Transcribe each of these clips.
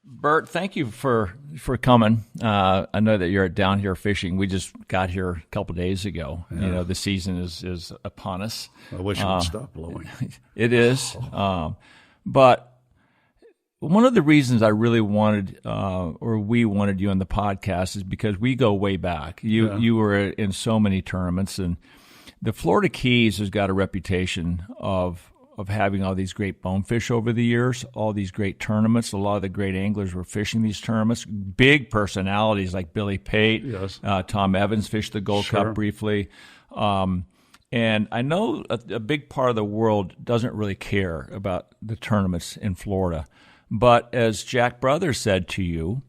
Bert, thank you for coming. I know that you're down here fishing. We just got here a couple of days ago. Yeah. You know, the season is upon us. I wish it would stop blowing. It is. But one of the reasons I really wanted, or we wanted you on the podcast, is because we go way back. You were in so many tournaments, and the Florida Keys has got a reputation of having all these great bonefish over the years, all these great tournaments. A lot of the great anglers were fishing these tournaments. Big personalities like Billy Pate, yes. Tom Evans fished the Gold Cup briefly. And I know a big part of the world doesn't really care about the tournaments in Florida. But as Jack Brothers said to you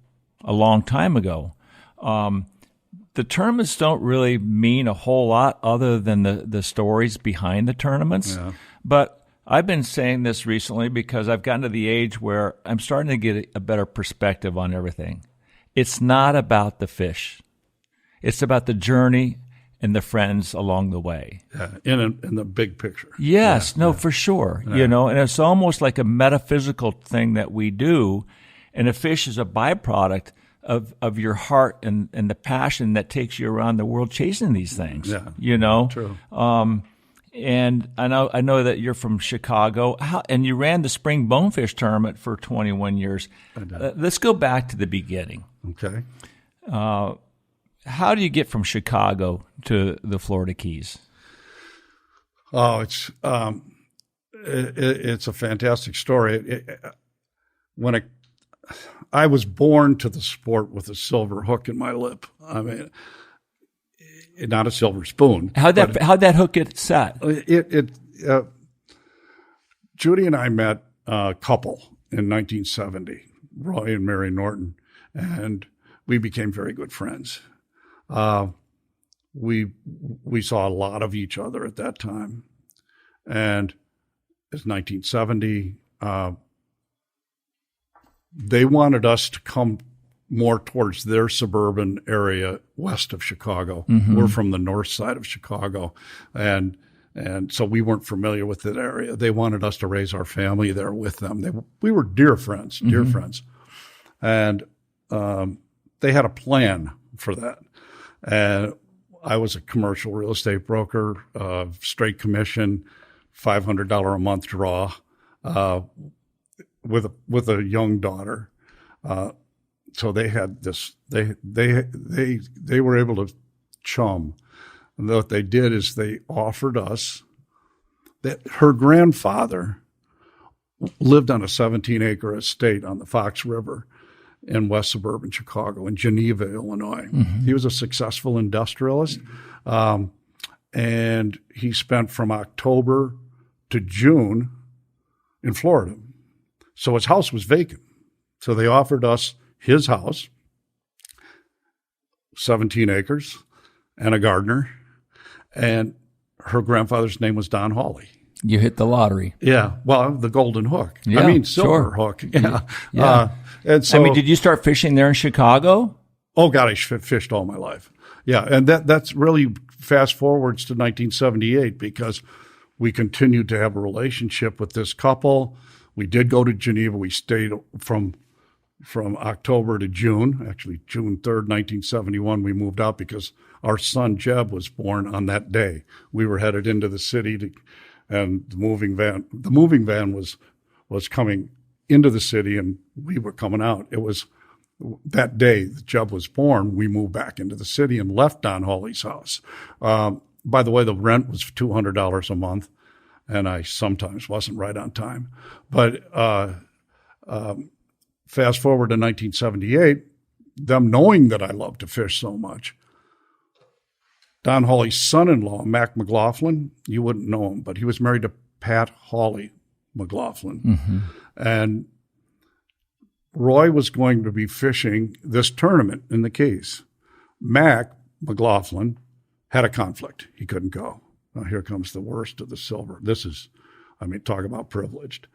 a long time ago, the tournaments don't really mean a whole lot other than the stories behind the tournaments. Yeah. But I've been saying this recently because I've gotten to the age where I'm starting to get a better perspective on everything. It's not about the fish. It's about the journey and the friends along the way. Yeah, in the big picture. Yes, for sure. Yeah. You know, and it's almost like a metaphysical thing that we do, and a fish is a byproduct of your heart and the passion that takes you around the world chasing these things. Yeah, you know. True. And I know that you're from Chicago, and you ran the Spring Bonefish Tournament for 21 years. Let's go back to the beginning. Okay. How do you get from Chicago to the Florida Keys? Oh, it's a fantastic story. I was born to the sport with a silver hook in my lip. I mean, not a silver spoon. How'd that hook get set? Judy and I met a couple in 1970, Roy and Mary Norton, and we became very good friends. We saw a lot of each other at that time, and it's 1970. They wanted us to come more towards their suburban area west of Chicago. Mm-hmm. We're from the north side of Chicago, and so we weren't familiar with that area. They wanted us to raise our family there with them. We were dear friends, and they had a plan for that. And I was a commercial real estate broker, straight commission, $500 a month draw, with a young daughter. So they had this. They were able to chum, and what they did is they offered us that her grandfather lived on a 17-acre estate on the Fox River in west suburban Chicago, in Geneva, Illinois. Mm-hmm. He was a successful industrialist, and he spent from October to June in Florida. So his house was vacant. So they offered us his house, 17 acres, and a gardener, and her grandfather's name was Don Hawley. You hit the lottery. Yeah, well, the golden hook. Yeah, I mean, silver hook. Yeah. Yeah. And so, I mean, did you start fishing there in Chicago? Oh, God, I fished all my life. Yeah, and that's really fast forwards to 1978 because we continued to have a relationship with this couple. We did go to Geneva. We stayed from October to June. Actually, June 3rd, 1971, we moved out because our son Jeb was born on that day. We were headed into the city, and the moving van was coming into the city, and we were coming out. It was that day that Jeb was born, we moved back into the city and left Don Hawley's house. By the way, the rent was $200 a month, and I sometimes wasn't right on time. But fast forward to 1978, them knowing that I loved to fish so much, Don Hawley's son-in-law, Mac McLaughlin, you wouldn't know him, but he was married to Pat Hawley McLaughlin. Mm-hmm. And Roy was going to be fishing this tournament in the Keys. Mac McLaughlin had a conflict. He couldn't go. Now, here comes the worst of the silver. Talk about privileged.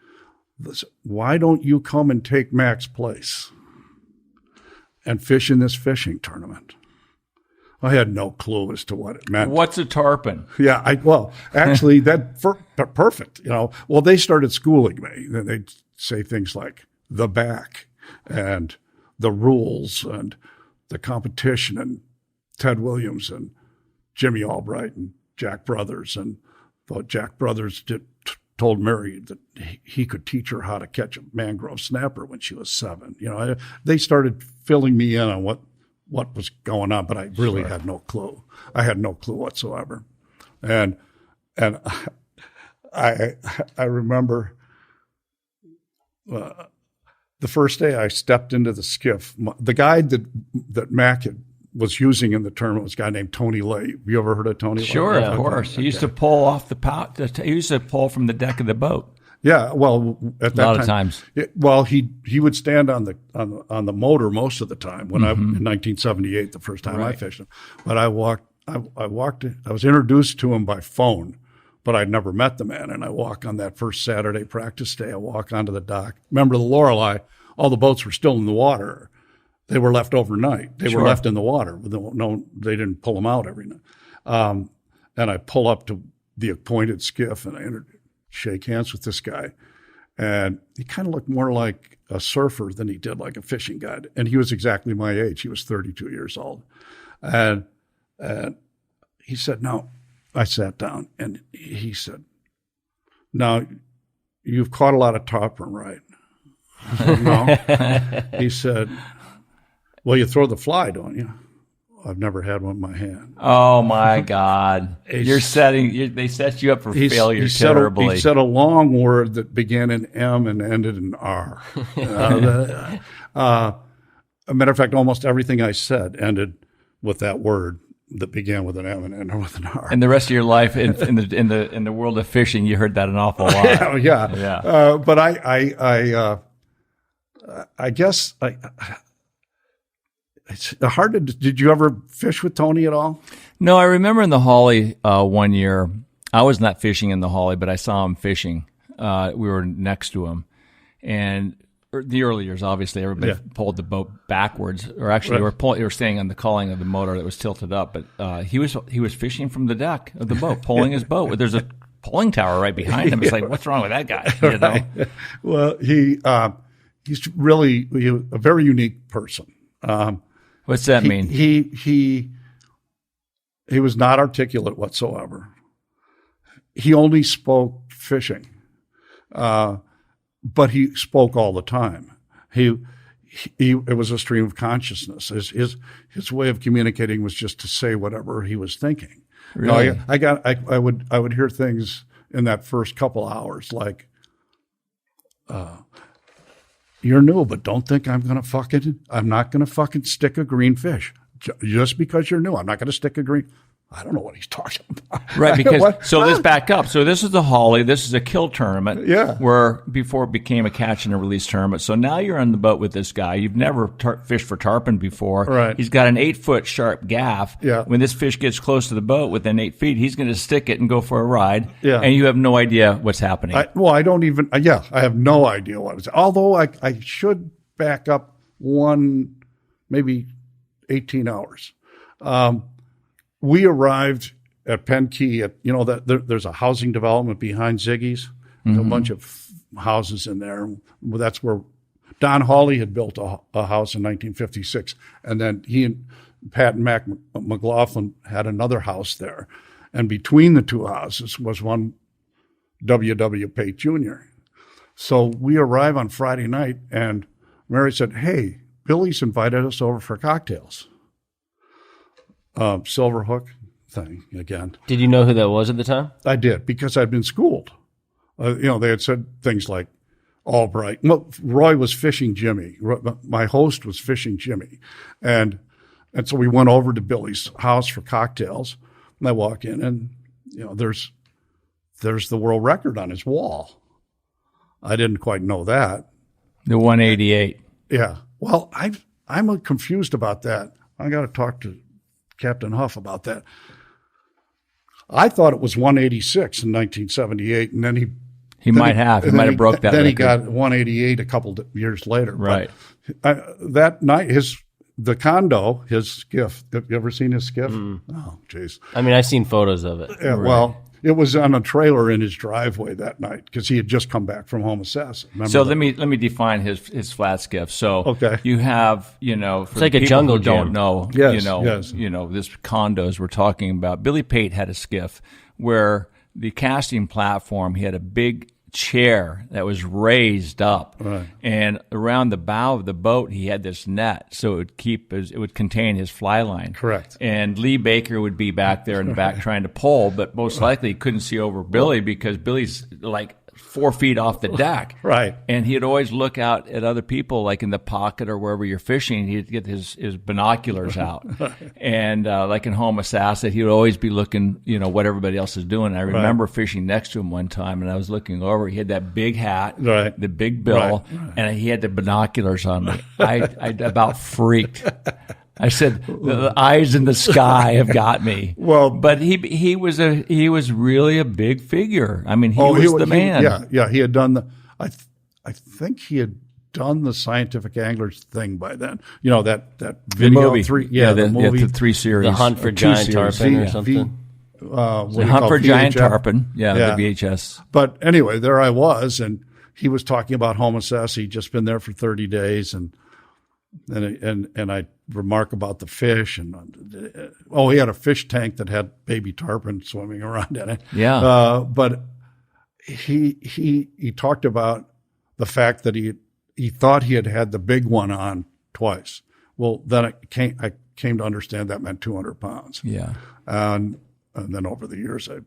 Why don't you come and take Mac's place and fish in this fishing tournament? I had no clue as to what it meant. What's a tarpon? Yeah, actually, perfect. Well, they started schooling me. They'd say things like the back, and the rules and the competition and Ted Williams and Jimmy Albright and Jack Brothers. And Jack Brothers told Mary that he could teach her how to catch a mangrove snapper when she was 7. They started filling me in on what was going on, but I really had no clue. I had no clue whatsoever. And I remember the first day I stepped into the skiff, the guide that Mac was using in the tournament was a guy named Tony Lay. Have you ever heard of Tony Lay? Sure, of course. He used to pull off he used to pull from the deck of the boat. Yeah, well, at that time, a lot of times. He would stand on the motor most of the time when in 1978, the first time I fished him. But I was introduced to him by phone, but I'd never met the man. And I walk on that first Saturday practice day. I walk onto the dock. Remember the Lorelei? All the boats were still in the water. They were left overnight. They were left in the water. No, they didn't pull them out every night. And I pull up to the appointed skiff, and I shake hands with this guy. And he kind of looked more like a surfer than he did like a fishing guide. And he was exactly my age. He was 32 years old. And he said, "No." I sat down, and he said, "Now, you've caught a lot of tarpon, right?" I said, "No." He said, "Well, you throw the fly, don't you?" "I've never had one in my hand." Oh my God! They set you up for failure terribly. He said a long word that began in M and ended in R. A matter of fact, almost everything I said ended with that word that began with an M and ended with an R. And the rest of your life in the world of fishing, you heard that an awful lot. Yeah. But I guess it's hard to. Did you ever fish with Tony at all? No, I remember in the Hawley one year. I was not fishing in the Hawley, but I saw him fishing. We were next to him, and the early years, obviously, everybody pulled the boat backwards, or actually, they were staying on the culling of the motor that was tilted up. But he was fishing from the deck of the boat, pulling his boat. There's a pulling tower right behind him. It's like, what's wrong with that guy? You know? Right. Well, he's really a very unique person. What's that mean? He was not articulate whatsoever. He only spoke fishing, but he spoke all the time. It was a stream of consciousness. His way of communicating was just to say whatever he was thinking. Really? I would hear things in that first couple hours like, "You're new, but don't think I'm not going to fucking stick a green fish. Just because you're new, I'm not going to stick a green." I don't know what he's talking about. Right, because so let's back up. So this is the Hawley. This is a kill tournament. Yeah. Where before it became a catch and a release tournament. So now you're on the boat with this guy. You've never fished for tarpon before. Right. He's got an 8-foot sharp gaff. Yeah. When this fish gets close to the boat within 8 feet, he's going to stick it and go for a ride. Yeah. And you have no idea what's happening. I have no idea what it's. Although I should back up maybe 18 hours. We arrived at Penn Key there's a housing development behind Ziggy's. There's a bunch of houses in there. That's where Don Hawley had built a house in 1956. And then he and Pat and Mac McLaughlin had another house there. And between the two houses was one W.W. Pate Jr. So we arrive on Friday night, and Mary said, "Hey, Billy's invited us over for cocktails." Silver hook thing again. Did you know who that was at the time? I did, because I'd been schooled. They had said things like Albright. Well, Roy was fishing Jimmy. My host was fishing Jimmy. And so we went over to Billy's house for cocktails. And I walk in, and there's the world record on his wall. I didn't quite know that. The 188. Yeah. Well, I'm confused about that. I got to talk to Captain Huff about that. I thought it was 186 in 1978, and then he might have broke that. Then record. He got 188 a couple of years later. Right. That night, the condo, his skiff. Have you ever seen his skiff? Oh, jeez. I mean, I've seen photos of it. Yeah. Right. Well, It was on a trailer in his driveway that night because he had just come back from Homosassa. So let me define his flat skiff. So you have, for it's like the a people jungle who gym. don't know, this condos we're talking about. Billy Pate had a skiff where the casting platform, he had a big chair that was raised up, and around the bow of the boat he had this net so it would contain his fly line. Correct. And Lee Baker would be back there in the back trying to pull, but most likely he couldn't see over Billy because Billy's like 4 feet off the deck. Right. And he'd always look out at other people, like in the pocket or wherever you're fishing. He'd get his binoculars out. And like in Homosassa, he would always be looking, what everybody else is doing. I remember fishing next to him one time, and I was looking over. He had that big hat, the big bill, and he had the binoculars on me. I about freaked. I said, the eyes in the sky have got me. Well, but he was really a big figure. I mean, he was the man. He had done I think he had done the Scientific Anglers thing by then. That video, movie. the movie, the 3 series, The Hunt for Giant Tarpon or something. The Hunt for Giant Tarpon, the VHS. But anyway, there I was, and he was talking about Homosassa. He'd just been there for 30 days, and I remark about the fish, and he had a fish tank that had baby tarpon swimming around in it. Yeah. But he talked about the fact that he thought he had the big one on twice. Well, then I came to understand that meant 200 pounds. Yeah. And then over the years, I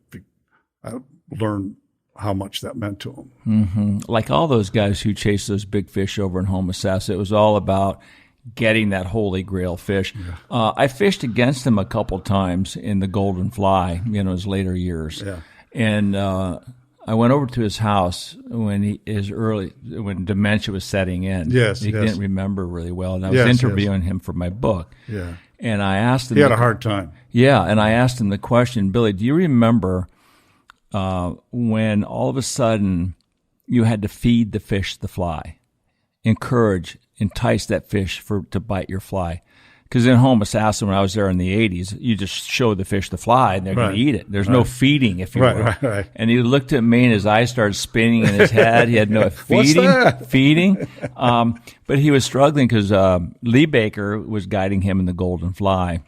learned how much that meant to him. Mm-hmm. Like all those guys who chased those big fish over in Homosassa, it was all about getting that holy grail fish. Yeah. I fished against him a couple times in the Golden Fly, his later years. Yeah. And I went over to his house when dementia was setting in. Yes, he didn't remember really well, and I was interviewing him for my book. Yeah. And I asked him. He had a hard time. Yeah, and I asked him the question, Billy, do you remember when all of a sudden you had to feed the fish the fly, entice that fish to bite your fly? Because in Homosassa, when I was there in the 80s, you just show the fish the fly and they're going to eat it. There's no feeding, if you will. Right. And he looked at me and his eyes started spinning in his head. He had no feeding. But he was struggling because Lee Baker was guiding him in the Golden Fly.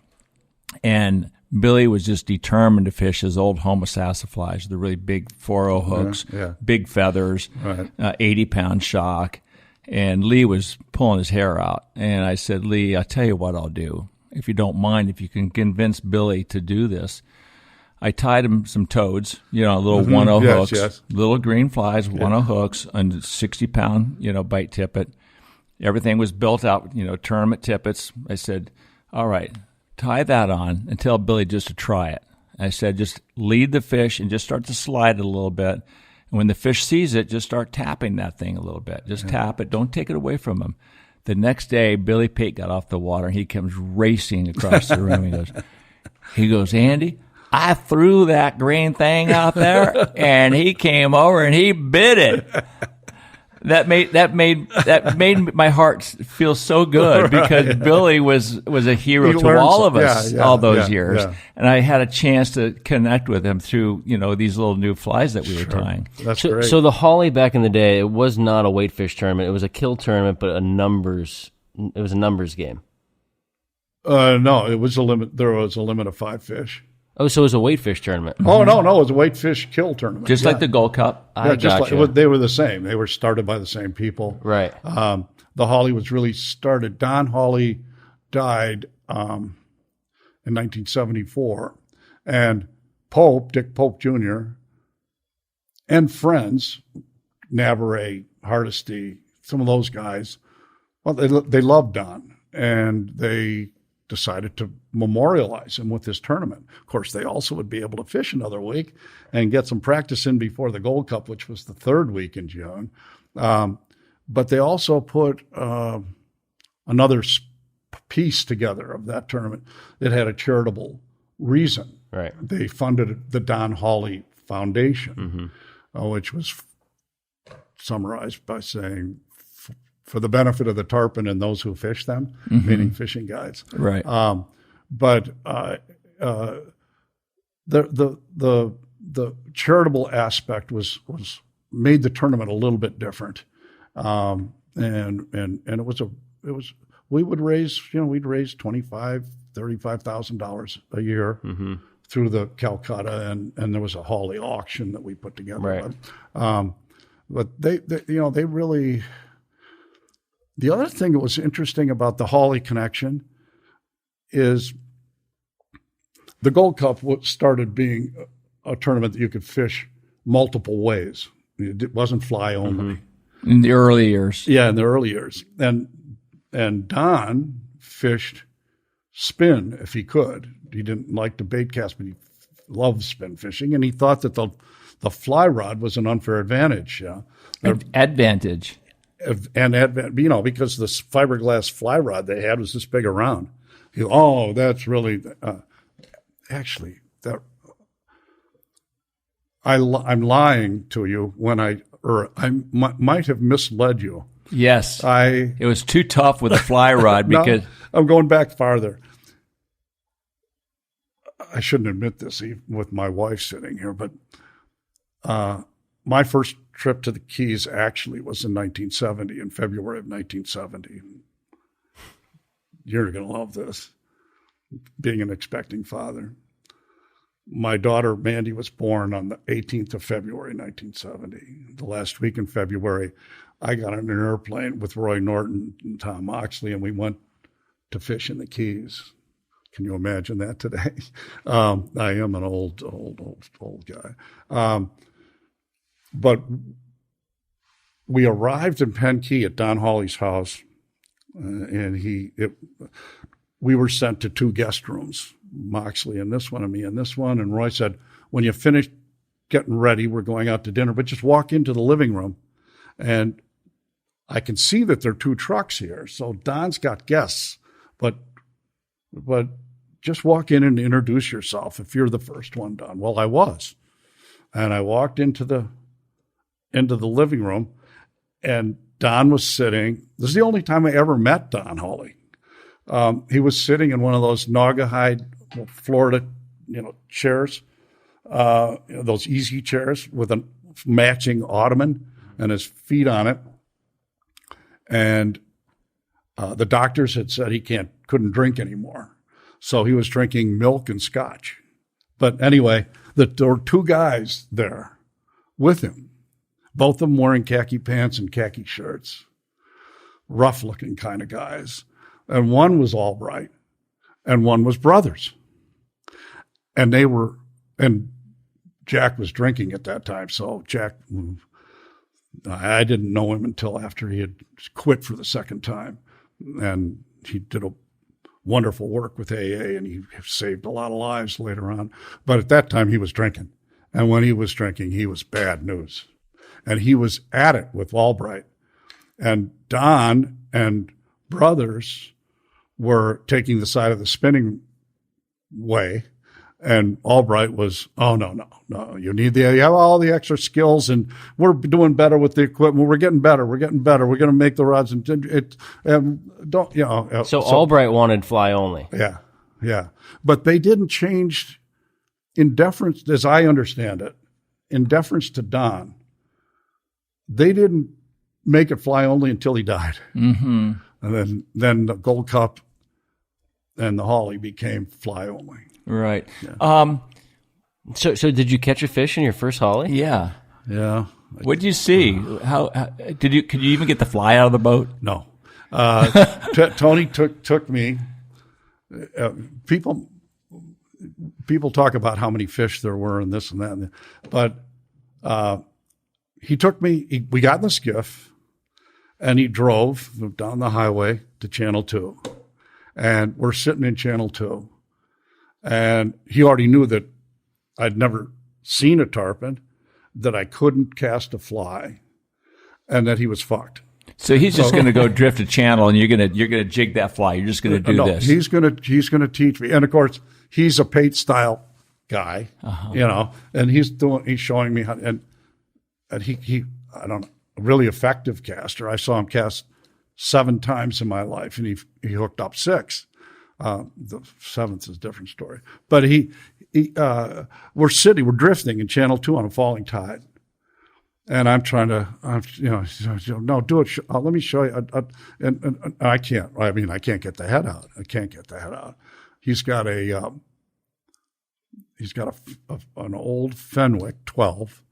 And Billy was just determined to fish his old Homosassa flies, the really big 4-0 hooks, big feathers, 80-pound shock. And Lee was pulling his hair out. And I said, Lee, I'll tell you what I'll do. If you don't mind, if you can convince Billy to do this. I tied him some toads, little 1-0 hooks, little green flies, 1-0 hooks, and 60-pound, bite tippet. Everything was built out, tournament tippets. I said, all right, tie that on and tell Billy just to try it. I said, just lead the fish and just start to slide it a little bit. And when the fish sees it, just start tapping that thing a little bit. Just tap it. Don't take it away from him. The next day, Billy Pate got off the water, and he comes racing across the room. He goes, Andy, I threw that green thing out there, and he came over and he bit it. That made my heart feel so good because Billy was a hero to all of us all those years, and I had a chance to connect with him through these little new flies that we were tying. That's great. So the Hawley back in the day, it was not a weight fish tournament; it was a kill tournament, but it was a numbers game. No, it was a limit. There was a limit of 5 fish. Oh, so it was a weight fish tournament. Oh, no, it was a weight fish kill tournament. Just like the Gold Cup. They were the same. They were started by the same people. Right. The Hawley was really started. Don Hawley died in 1974. And Dick Pope Jr., and friends, Navarre, Hardesty, some of those guys, well, they loved Don. And they decided to memorialize him with this tournament. Of course, they also would be able to fish another week and get some practice in before the Gold Cup, which was the 3rd week in June. But they also put another piece together of that tournament that had a charitable reason. Right. They funded the Don Hawley Foundation, which was summarized by saying, for the benefit of the tarpon and those who fish them, meaning fishing guides. Right. But the the charitable aspect was made the tournament a little bit different, and it was we would raise we'd raise $35,000 a year through the Calcutta, and there was a Hawley auction that we put together. Right. But they really. The other thing that was interesting about the Hawley connection is the Gold Cup started being a tournament that you could fish multiple ways. It wasn't fly only. In the early years. Yeah, in the early years. And Don fished spin if he could. He didn't like to bait cast, but he loved spin fishing, and he thought that the fly rod was an unfair advantage. Yeah, Advantage. And because the fiberglass fly rod they had was this big around. That's really actually that. I'm lying to you when I might have misled you. Yes, it was too tough with a fly rod because I'm going back farther. I shouldn't admit this even with my wife sitting here, but my first trip to the Keys actually was in 1970, in February of 1970. You're going to love this, being an expecting father. My daughter, Mandy, was born on the 18th of February, 1970. The last week in February, I got on an airplane with Roy Norton and Tom Moxley, and we went to fish in the Keys. Can you imagine that today? I am an old guy. But we arrived in Penn Key at Don Hawley's house, and we were sent to two guest rooms, Moxley in this one and me in this one. And Roy said, when you finish getting ready, we're going out to dinner, but just walk into the living room. And I can see that there are two trucks here. So Don's got guests, but just walk in and introduce yourself if you're the first one, Don. Well, I was. And I walked into the living room, and Don was sitting. This is the only time I ever met Don Hawley. He was sitting in one of those Naugahyde, Florida, chairs, those easy chairs with a matching ottoman and his feet on it. And the doctors had said he couldn't drink anymore. So he was drinking milk and scotch. But anyway, there were two guys there with him, both of them wearing khaki pants and khaki shirts, rough-looking kind of guys. And one was Albright, and one was brothers. And Jack was drinking at that time. So Jack, I didn't know him until after he had quit for the second time. And he did a wonderful work with AA, and he saved a lot of lives later on. But at that time, he was drinking. And when he was drinking, he was bad news. And he was at it with Albright. And Don and brothers were taking the side of the spinning way. And Albright was, no, you have all the extra skills, and we're doing better with the equipment. We're getting better. We're going to make the rods, and So Albright wanted fly only. Yeah. But they didn't change in deference, as I understand it, in deference to Don. They didn't make it fly only until he died. Mm-hmm. And then the Gold Cup and the Hawley became fly only. Right. Yeah. So did you catch a fish in your first Hawley? Yeah. Yeah. What did you see? How could you even get the fly out of the boat? No. Tony took me. People talk about how many fish there were and this and that, but he took me. We got in the skiff, and he drove down the highway to Channel 2, and we're sitting in Channel 2. And he already knew that I'd never seen a tarpon, that I couldn't cast a fly, and that he was fucked. So he's just going to go drift a channel, and you're going to jig that fly. You're just going to do this. He's going to teach me. And of course, he's a Pate style guy, and he's showing me how. And he I don't know, a really effective caster. I saw him cast 7 times in my life, and he hooked up 6. The 7th is a different story. But he we're drifting in Channel 2 on a falling tide. And I'm trying to, no, do it. Let me show you. And I can't. I mean, I can't get the head out. He's got an old Fenwick 12.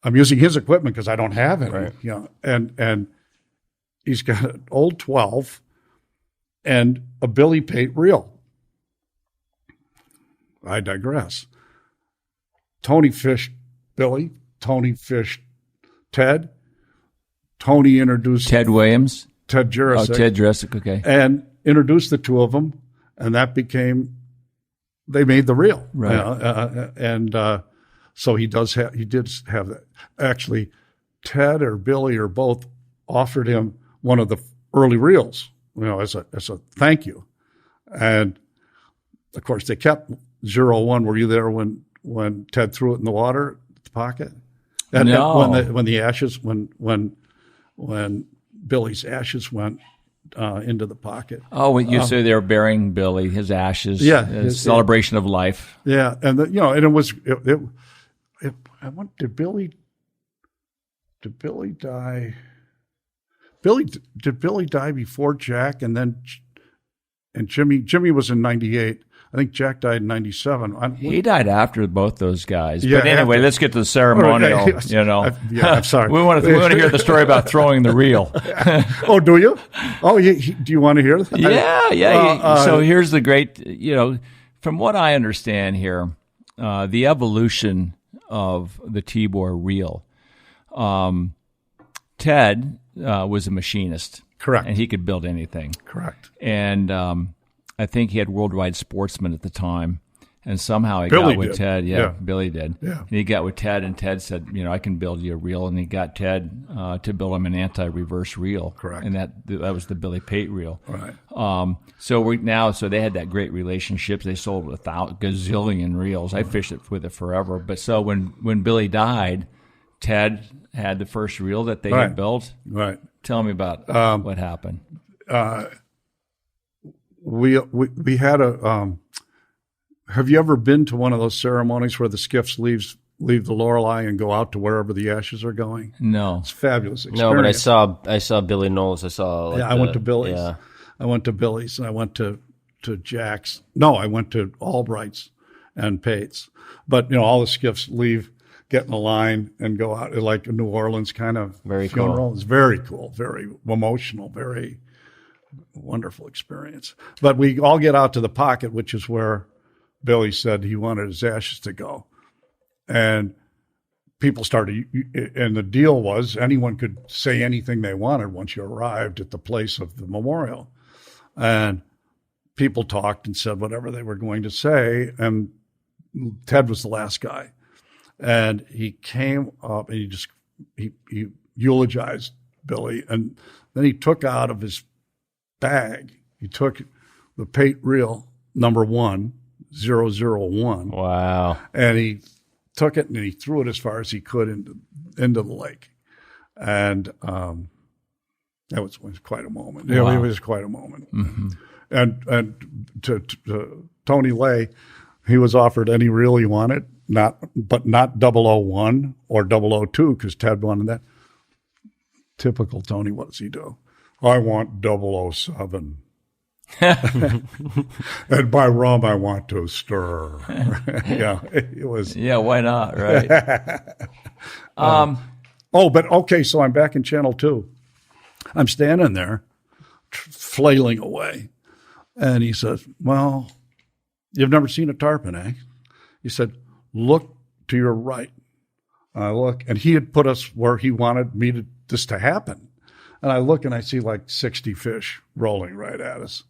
I'm using his equipment because I don't have any. Right. And he's got an old 12 and a Billy Pate reel. I digress. Tony fished Billy. Tony fished Ted. Tony introduced Ted Williams. Ted Jurasik. Oh, Ted Jurasik, okay. And introduced the two of them, and that became, they made the reel. Right. So he did have that. Actually, Ted or Billy or both offered him one of the early reels, as a thank you. And of course, they kept 01. Were you there when Ted threw it in the water, the pocket? And no. When Billy's ashes went into the pocket. Oh, you say they were burying Billy, his ashes. Yeah, his celebration of life. Yeah, and and it was. Did Billy die? Did Billy die before Jack, and Jimmy? Jimmy was in '98. I think Jack died in '97. He died after both those guys. Yeah, but anyway, let's get to the ceremonial. I'm sorry. we want to hear the story about throwing the reel. Oh, do you? Oh, do you want to hear that? Yeah. So here's the great. From what I understand here, the evolution of the Tibor reel. Ted was a machinist. Correct. And he could build anything. Correct. And I think he had Worldwide Sportsman at the time. And somehow he Billy got with did. Ted. Yeah, Billy did. Yeah. And he got with Ted, and Ted said, I can build you a reel. And he got Ted to build him an anti-reverse reel. Correct. And that was the Billy Pate reel. Right. So they had that great relationship. They sold a gazillion reels. I fished with it forever. But so when Billy died, Ted had the first reel that they had built. Right. Tell me about what happened. We had a. Have you ever been to one of those ceremonies where the skiffs leave the Lorelei and go out to wherever the ashes are going? No, it's a fabulous experience. No, but I saw Billy Knowles. I went to Billy's. Yeah. I went to Billy's, and I went to Jack's. No, I went to Albright's and Pate's. But all the skiffs leave, get in a line, and go out like a New Orleans kind of very funeral. Cool. It's very cool, very emotional, very wonderful experience. But we all get out to the pocket, which is where Billy said he wanted his ashes to go. And people started, and the deal was anyone could say anything they wanted once you arrived at the place of the memorial. And people talked and said whatever they were going to say. And Ted was the last guy. And he came up and he eulogized Billy. And then he took out of his bag, he took the Pate reel number 1, 001. Wow. And he took it and he threw it as far as he could into the lake. And that was quite a moment. Wow. It was quite a moment. Mm-hmm. And to Tony Lay, he was offered any reel he wanted, but not 001 or 002 because Ted wanted that. Typical Tony, what does he do? I want 007. And by rum, I want to stir. Yeah, it was. Yeah, why not, right? But okay, so I'm back in Channel 2. I'm standing there, flailing away. And he says, well, you've never seen a tarpon, eh? He said, look to your right. I look, and he had put us where he wanted this to happen. And I look and I see like 60 fish rolling right at us,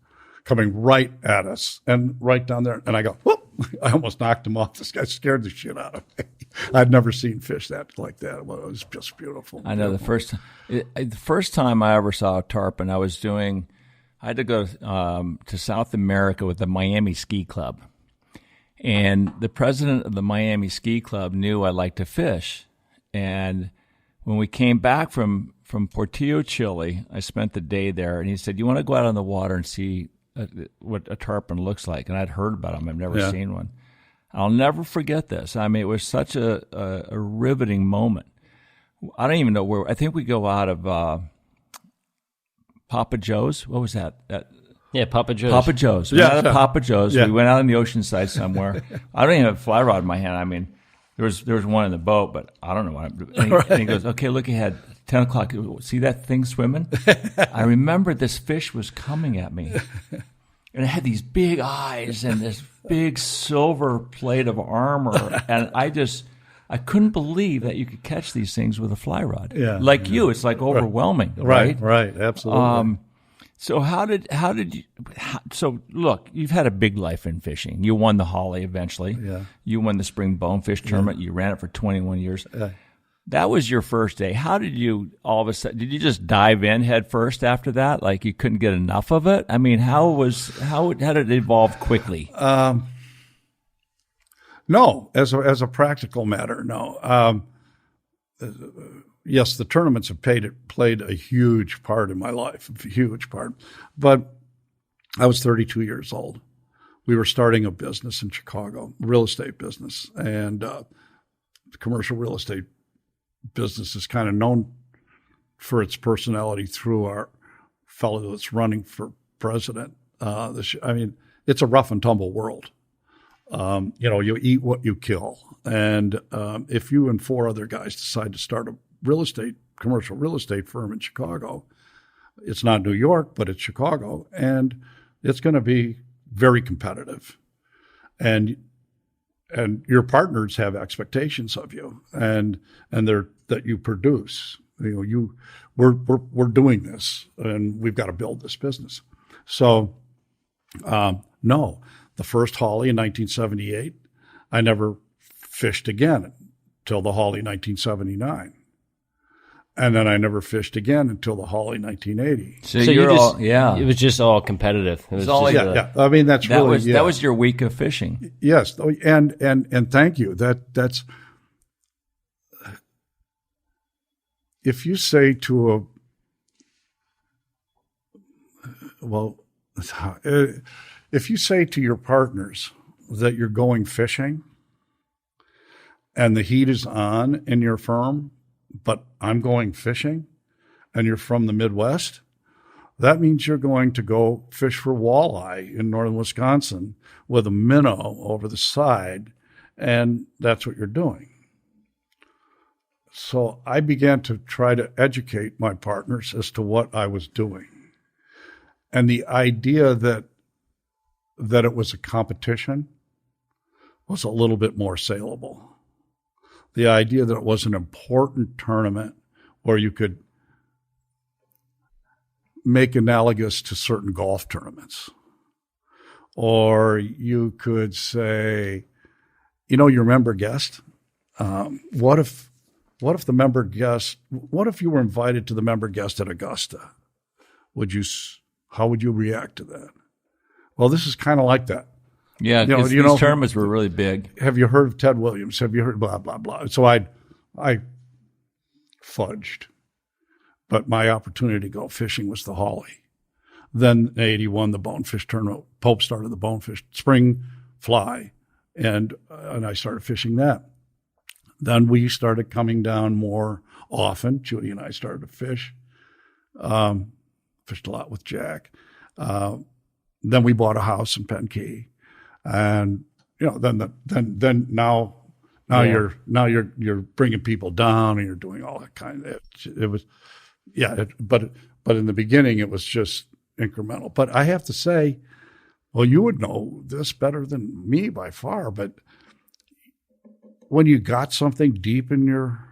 coming right at us and right down there. And I go, whoop! I almost knocked him off. This guy scared the shit out of me. I'd never seen fish like that. Well, it was just beautiful. I know the first time I ever saw a tarpon, I had to go to South America with the Miami Ski Club. And the president of the Miami Ski Club knew I liked to fish. And when we came back from Portillo, Chile, I spent the day there, and he said, you want to go out on the water and see what a tarpon looks like? And I'd heard about them. I've never seen one. I'll never forget this. I mean, it was such a riveting moment. I don't even know where. I think we go out of Papa Joe's. What was that? Yeah, Papa Joe's. Papa Joe's. We Yeah. went out of Papa Joe's. Yeah. We went out on the ocean side somewhere. I don't even have a fly rod in my hand. I mean, there was one in the boat, but I don't know what. And he goes, "Okay, look ahead. 10 o'clock. See that thing swimming?" I remember this fish was coming at me. And it had these big eyes and this big silver plate of armor. And I couldn't believe that you could catch these things with a fly rod. Yeah. Like you, it's like overwhelming, right? Right, absolutely. So so look, you've had a big life in fishing. You won the Hawley eventually. Yeah. You won the Spring Bonefish Tournament. You ran it for 21 years. That was your first day. How did you all of a sudden, did you just dive in head first after that? Like you couldn't get enough of it? I mean, how did it evolve quickly? No, as a practical matter, no. Yes, the tournaments have played a huge part in my life, a huge part. But I was 32 years old. We were starting a business in Chicago, real estate business, and commercial real estate business is kind of known for its personality through our fellow that's running for president. I mean, it's a rough and tumble world. You eat what you kill. And if you and 4 other guys decide to start a commercial real estate firm in Chicago, it's not New York, but it's Chicago, and it's going to be very competitive. And your partners have expectations of you, and they're that you produce. We're doing this, and we've got to build this business. So, no, the first Hawley in 1978, I never fished again until the Hawley 1979. And then I never fished again until the Hawley 1980. So you're all, yeah. It was just all competitive. It was all, just I mean, that was your week of fishing. Yes, and thank you. That's if you say to if you say to your partners that you're going fishing and the heat is on in your firm, but I'm going fishing, and you're from the Midwest, that means you're going to go fish for walleye in northern Wisconsin with a minnow over the side, and that's what you're doing. So I began to try to educate my partners as to what I was doing. And the idea that it was a competition was a little bit more saleable. The idea that it was an important tournament where you could make analogous to certain golf tournaments. Or you could say, your member guest, what if the member guest, what if you were invited to the member guest at Augusta? How would you react to that? Well, this is kind of like that. Yeah, because these tournaments were really big. Have you heard of Ted Williams? Have you heard blah, blah, blah? So I fudged. But my opportunity to go fishing was the Hawley. Then in 81, the Bonefish Tournament. Pope started the Bonefish Spring Fly, and I started fishing that. Then we started coming down more often. Judy and I started to fish. Fished a lot with Jack. Then we bought a house in Penkey. And then now you're bringing people down and you're doing all that kind of it was but in the beginning it was just incremental. But I have to say, well, you would know this better than me by far, but when you got something deep in your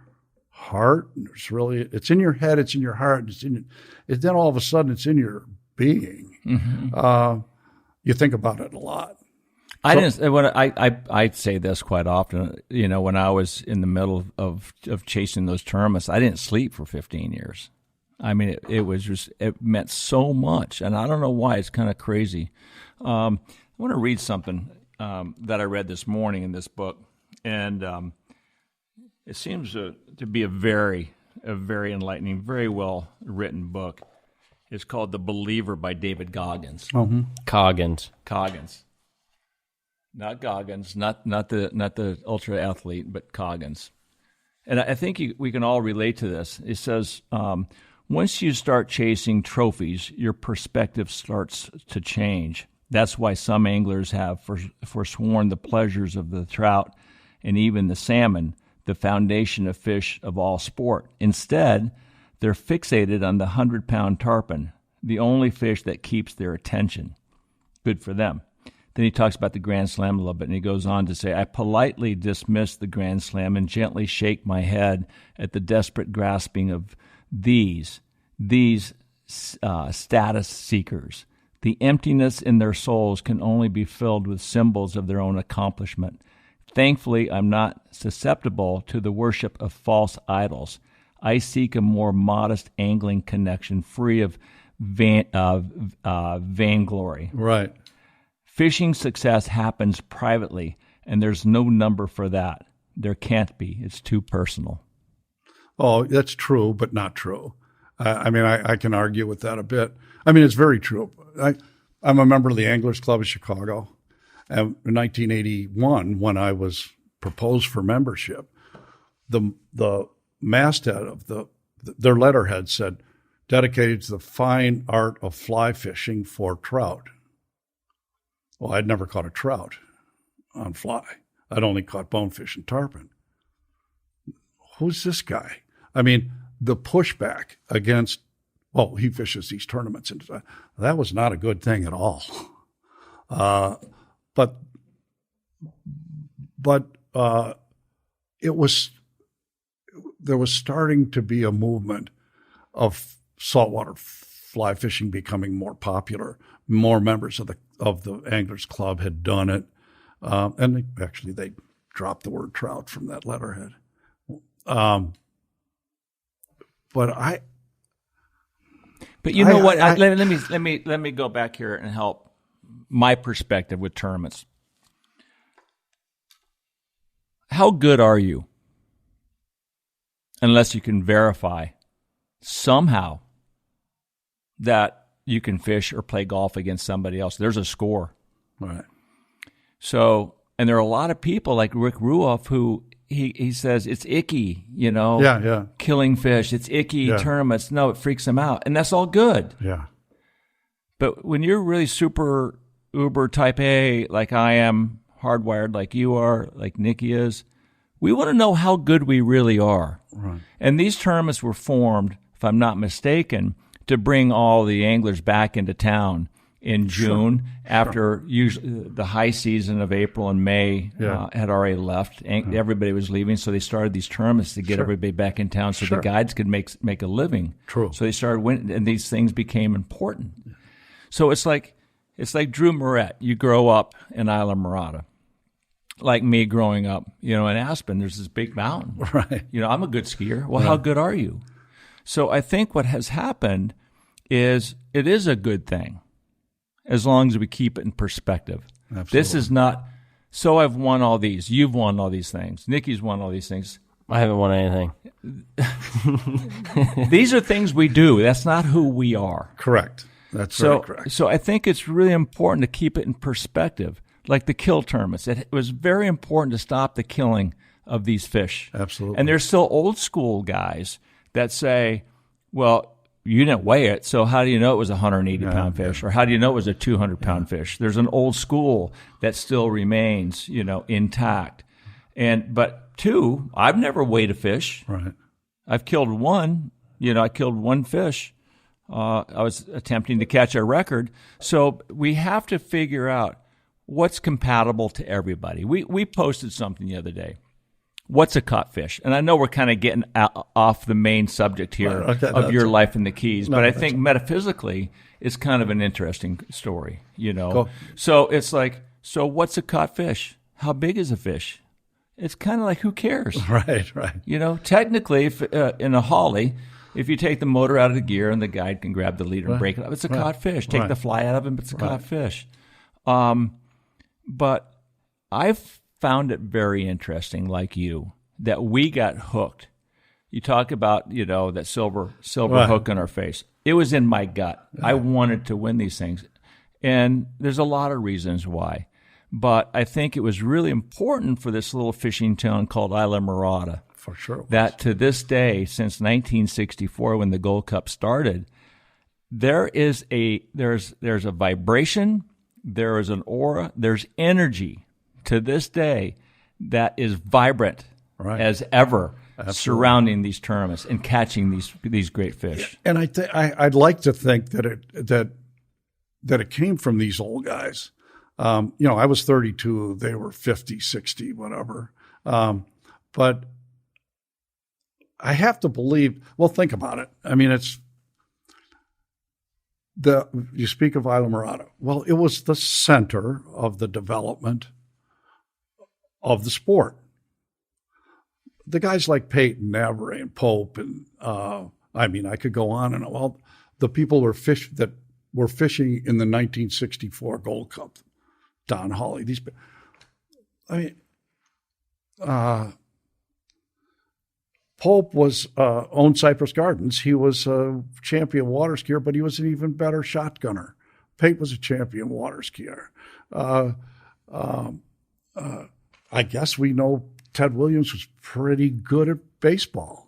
heart, it's in your head, it's in your heart, then all of a sudden it's in your being. Mm-hmm. You think about it a lot. I say this quite often. When I was in the middle of chasing those tournaments, I didn't sleep for 15 years. I mean, it meant so much, and I don't know why. It's kind of crazy. I want to read something that I read this morning in this book, and it seems to be a very enlightening, very well written book. It's called The Believer by David Goggins. Mm-hmm. Coggins. Not Goggins, not the ultra athlete, but Coggins. And I think we can all relate to this. It says, once you start chasing trophies, your perspective starts to change. That's why some anglers have forsworn the pleasures of the trout and even the salmon, the foundation of fish of all sport. Instead, they're fixated on the 100-pound tarpon, the only fish that keeps their attention. Good for them. Then he talks about the Grand Slam a little bit, and he goes on to say, I politely dismiss the Grand Slam and gently shake my head at the desperate grasping of these status seekers. The emptiness in their souls can only be filled with symbols of their own accomplishment. Thankfully, I'm not susceptible to the worship of false idols. I seek a more modest angling connection, free of vainglory. Right. Fishing success happens privately, and there's no number for that. There can't be. It's too personal. Oh, that's true, but not true. I can argue with that a bit. It's very true. I'm a member of the Anglers Club of Chicago. And in 1981, when I was proposed for membership, the masthead of their letterhead said, dedicated to the fine art of fly fishing for trout. Well, I'd never caught a trout on fly. I'd only caught bonefish and tarpon. Who's this guy? The pushback against, he fishes these tournaments, and that was not a good thing at all. But there was starting to be a movement of saltwater fly fishing becoming more popular. More members of the Anglers Club had done it, and they dropped the word trout from that letterhead. But you know what? Let me go back here and help my perspective with tournaments. How good are you? Unless you can verify somehow that you can fish or play golf against somebody else. There's a score. Right. So, and there are a lot of people like Rick Ruoff who he says it's icky, killing fish. It's icky tournaments. No, it freaks him out. And that's all good. Yeah. But when you're really super uber type A, like I am, hardwired like you are, like Nikki is, we want to know how good we really are. Right. And these tournaments were formed, if I'm not mistaken, to bring all the anglers back into town in June after usually the high season of April and May had already left. Everybody was leaving, so they started these tournaments to get everybody back in town so the guides could make a living. True. So they started winning, and these things became important. So it's like Drew Moret. You grow up in Isla Morada. Like me growing up, in Aspen, there's this big mountain. Right. I'm a good skier. Well, how good are you? So I think what has happened is it is a good thing as long as we keep it in perspective. Absolutely. This is not, so I've won all these. You've won all these things. Nikki's won all these things. I haven't won anything. These are things we do. That's not who we are. Correct. That's very correct. So I think it's really important to keep it in perspective. Like the kill tournaments. It was very important to stop the killing of these fish. Absolutely. And there's still old school guys that say, well, you didn't weigh it, so how do you know it was a 180-pound fish? Or how do you know it was a 200-pound fish? There's an old school that still remains, intact. But two, I've never weighed a fish. Right. I've killed one. I killed one fish. I was attempting to catch a record. So we have to figure out what's compatible to everybody. We posted something the other day. What's a cutfish? And I know we're kind of getting off the main subject here of your life in the Keys, but I think metaphysically it's kind of an interesting story, Cool. So it's like, so what's a cutfish? How big is a fish? It's kind of like, who cares? Right. Technically, if, in a Hawley, if you take the motor out of the gear and the guide can grab the leader and break it up, it's a cutfish. Take the fly out of him, it's a cutfish. But I've found it very interesting, like you, that we got hooked. You talk about, that silver hook in our face. It was in my gut. I wanted to win these things. And there's a lot of reasons why. But I think it was really important for this little fishing town called Isla Morada. For sure. That to this day, since 1964, when the Gold Cup started, there's a vibration, there is an aura, there's energy to this day that is vibrant as ever. Absolutely. Surrounding these tournaments and catching these great fish. And I'd like to think that it came from these old guys. I was 32, they were 50, 60, whatever. But I have to believe, well, think about it. I mean, you speak of Isla Morada. Well, it was the center of the development of the sport. The guys like Peyton, Navarre, and Pope, and I could go on and on. Well, the people that were fishing in the 1964 Gold Cup, Don Hawley. Pope owned Cypress Gardens. He was a champion water skier, but he was an even better shotgunner. Pate was a champion water skier. I guess we know Ted Williams was pretty good at baseball.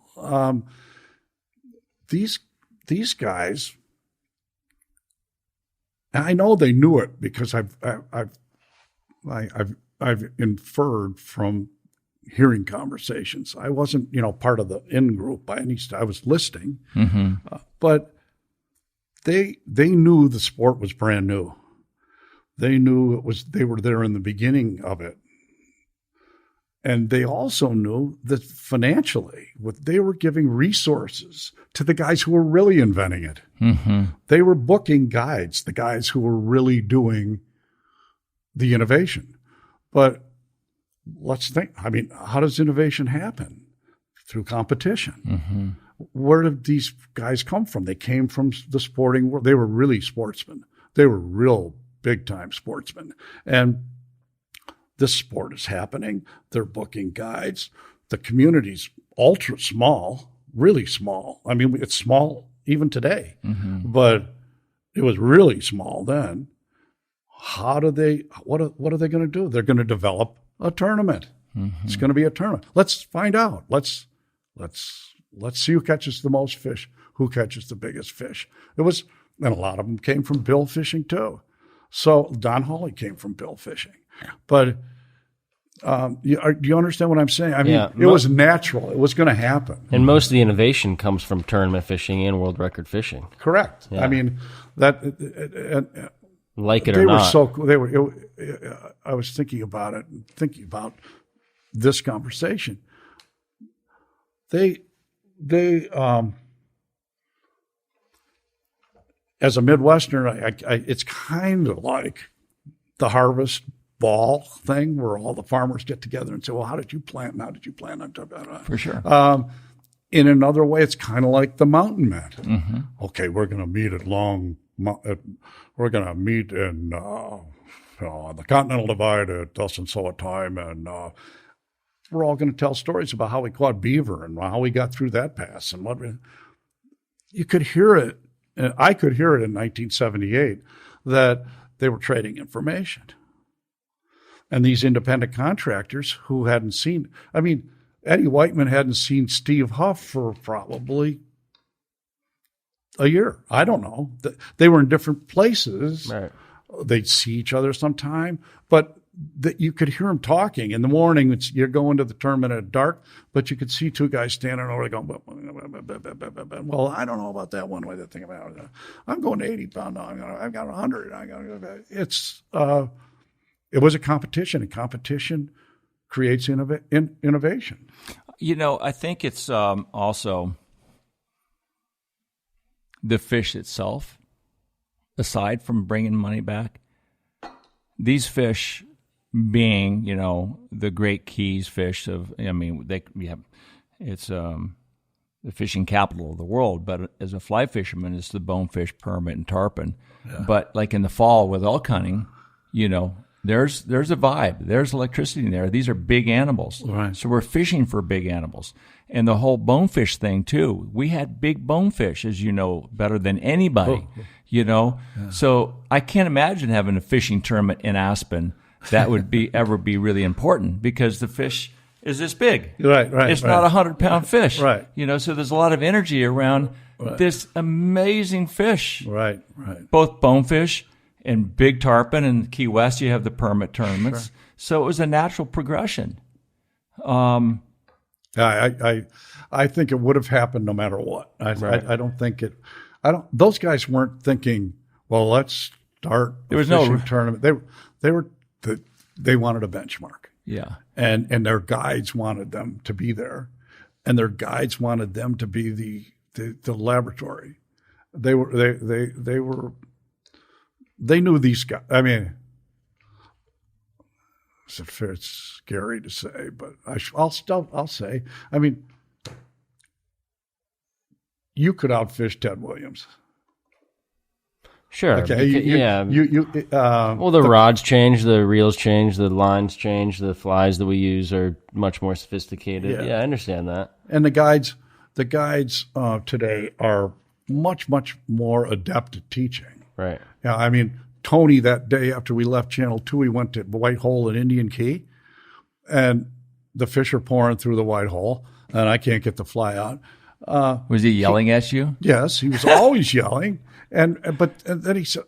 These guys, and I know they knew it because I've inferred from hearing conversations. I wasn't, part of the in group by any style. I was listening, but they knew the sport was brand new. They knew they were there in the beginning of it. And they also knew that financially, they were giving resources to the guys who were really inventing it. Mm-hmm. They were booking guides, the guys who were really doing the innovation. But let's think, how does innovation happen? Through competition. Mm-hmm. Where did these guys come from? They came from the sporting world. They were really sportsmen. They were real big-time sportsmen. And this sport is happening. They're booking guides. The community's ultra small, really small. It's small even today, but it was really small then. What are they going to do? They're going to develop a tournament. Mm-hmm. It's going to be a tournament. Let's find out. Let's see who catches the most fish, who catches the biggest fish. And a lot of them came from bill fishing too. So Don Hawley came from bill fishing. But do you understand what I'm saying? It was natural. It was going to happen. And most of the innovation comes from tournament fishing and world record fishing. Correct. Yeah. Like it or not. They were so cool. I was thinking about this conversation. They as a Midwesterner, it's kind of like the harvest ball thing where all the farmers get together and say, well, how did you plant? And how did you plant? For sure. In another way, it's kind of like the mountain men. Mm-hmm. Okay, we're going to meet we're going to meet in the Continental Divide at thus and so a time, and we're all going to tell stories about how we caught beaver and how we got through that pass and you could hear it. And I could hear it in 1978 that they were trading information. And these independent contractors who hadn't seen, Eddie Whiteman hadn't seen Steve Huff for probably a year. I don't know. They were in different places. Right. They'd see each other sometime, but you could hear them talking. In the morning, you're going to the tournament at dark, but you could see two guys standing over there going, well, I don't know about that one way. That thing about it. I'm going to 80 pound. I've got 100. It was a competition, and competition creates innovation. I think it's also the fish itself, aside from bringing money back. These fish being, the Great Keys fish it's the fishing capital of the world, but as a fly fisherman, it's the bonefish, permit, and tarpon. Yeah. But like in the fall with elk hunting, there's a vibe. There's electricity in there. These are big animals. Right. So we're fishing for big animals. And the whole bonefish thing, too. We had big bonefish, as you know, better than anybody, Yeah. So I can't imagine having a fishing tournament in Aspen that would ever be really important, because the fish is this big. Right. It's not a 100-pound fish. Right. So there's a lot of energy around this amazing fish. Right. Both bonefish and big tarpon. In Key West, you have the permit tournaments. Sure. So it was a natural progression. I think it would have happened no matter what. I don't think it. Those guys weren't thinking, well, let's start a fishing tournament. They wanted a benchmark. Yeah. And their guides wanted them to be there, and their guides wanted them to be the laboratory. They knew these guys. I mean, it's scary to say, but I'll say. I mean, you could outfish Ted Williams. Sure. Okay. Well, the rods change, the reels change, the lines change, the flies that we use are much more sophisticated. Yeah, I understand that. And the guides today are much, much more adept at teaching. Right. Yeah. I mean, Tony, that day after we left Channel 2, we went to White Hole in Indian Key, and the fish are pouring through the White Hole, and I can't get the fly out. Was he yelling at you? Yes, he was always yelling. But then he said,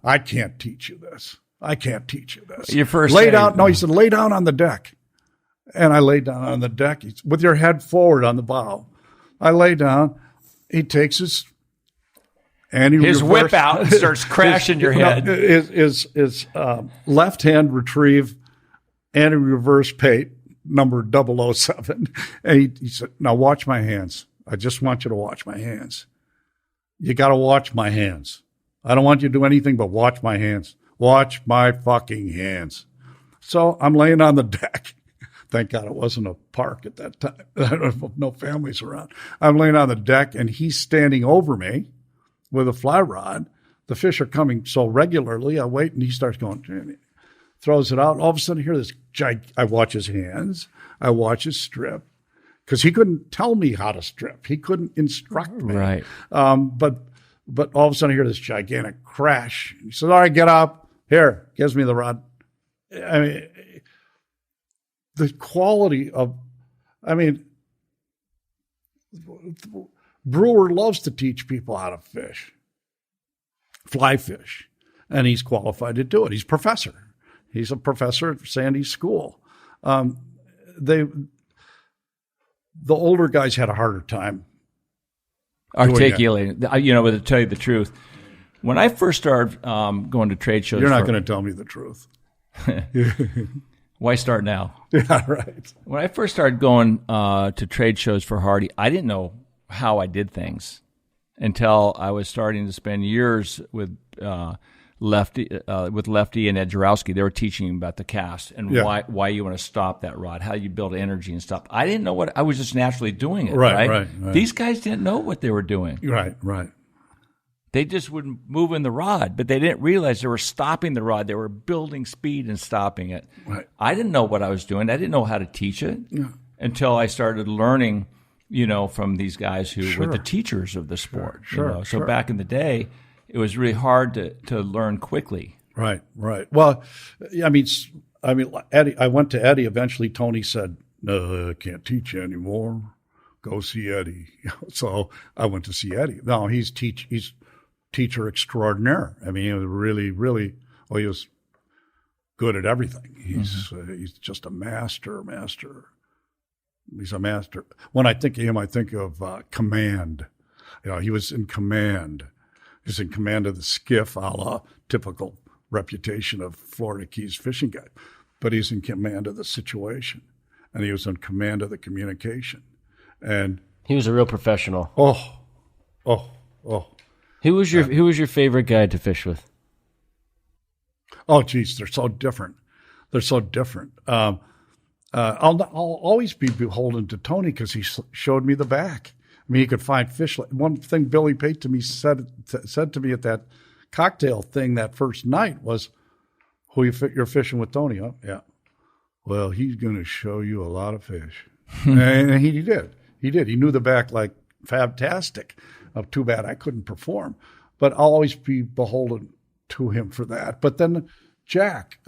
I can't teach you this. I can't teach you this. Your first lay down. No, he said, lay down on the deck. And I laid down on the deck with your head forward on the bow. I lay down. He takes his whip out and starts crashing your head. His left hand retrieve anti-reverse pate number 007. And he said, now watch my hands. I just want you to watch my hands. You got to watch my hands. I don't want you to do anything but watch my hands. Watch my fucking hands. So I'm laying on the deck. Thank God it wasn't a park at that time. No families around. I'm laying on the deck, and he's standing over me with a fly rod. The fish are coming so regularly. I wait, and he starts going, throws it out. All of a sudden, I hear this I watch his hands. I watch his strip. Because he couldn't tell me how to strip. He couldn't instruct me. Right. But all of a sudden I hear this gigantic crash. He says, all right, get up. Here, gives me the rod. I mean, the quality of, Brewer loves to teach people how to fish, fly fish, and he's qualified to do it. He's a professor. He's a professor at Sandy's school. The older guys had a harder time articulating. But to tell you the truth, when I first started going to trade shows, you're not going to tell me the truth. Why start now? Yeah, right. When I first started going to trade shows for Hardy, I didn't know how I did things until I was starting to spend years with Lefty and Ed Jarowski. They were teaching him about the cast and why you want to stop that rod, how you build energy and stuff. I didn't know what I was just naturally doing it. Right. These guys didn't know what they were doing. Right. They just would move in the rod, but they didn't realize they were stopping the rod. They were building speed and stopping it. Right. I didn't know what I was doing. I didn't know how to teach it until I started learning, from these guys who were the teachers of the sport. Sure. So back in the day, it was really hard to learn quickly. Right. Well, Eddie. I went to Eddie. Eventually, Tony said, "No, I can't teach you anymore. Go see Eddie." So I went to see Eddie. No, he's teacher extraordinaire. I mean, he was really, really. Well, he was good at everything. He's just a master. He's a master. When I think of him, I think of command. He was in command. He's in command of the skiff, a la typical reputation of Florida Keys fishing guide. But he's in command of the situation, and he was in command of the communication. And he was a real professional. Oh. Who was your favorite guide to fish with? Oh, geez, they're so different. I'll always be beholden to Tony because he showed me the back. I mean, he could find fish. One thing Billy Pate to me said to me at that cocktail thing that first night was, you're fishing with Tony, huh? Yeah. Well, he's going to show you a lot of fish. And he did. He knew the back like fantastic. Too bad I couldn't perform. But I'll always be beholden to him for that. But then Jack,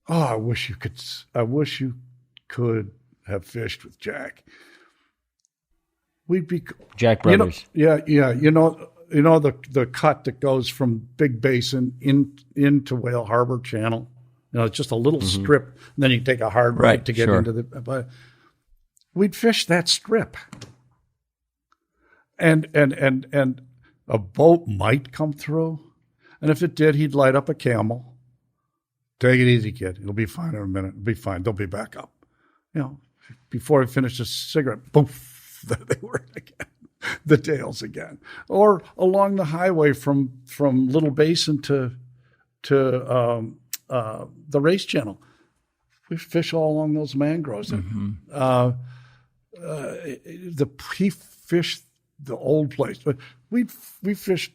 Oh, I wish you could have fished with Jack. We'd be Jack Brothers. Yeah. You know the cut that goes from Big Basin into Whale Harbor Channel. It's just a little strip, and then you take a hard right to get into the. But we'd fish that strip, and a boat might come through, and if it did, he'd light up a camel. Take it easy, kid. It'll be fine in a minute. It'll be fine. They'll be back up. Before he finished his cigarette, poof, there they were again. The tails again. Or along the highway from Little Basin to the race channel. We fish all along those mangroves. He fished the old place. But we fished,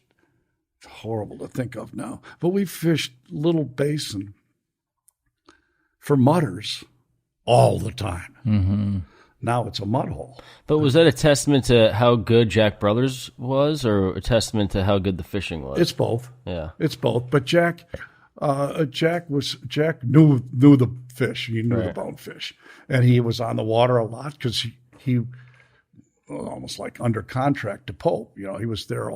it's horrible to think of now, but we fished Little Basin for mudders all the time. Mm-hmm. Now it's a mud hole. But was that a testament to how good Jack Brothers was, or a testament to how good the fishing was? It's both. Yeah, it's both. But Jack knew the fish. He knew the bonefish, and he was on the water a lot because he almost like under contract to Pope. He was there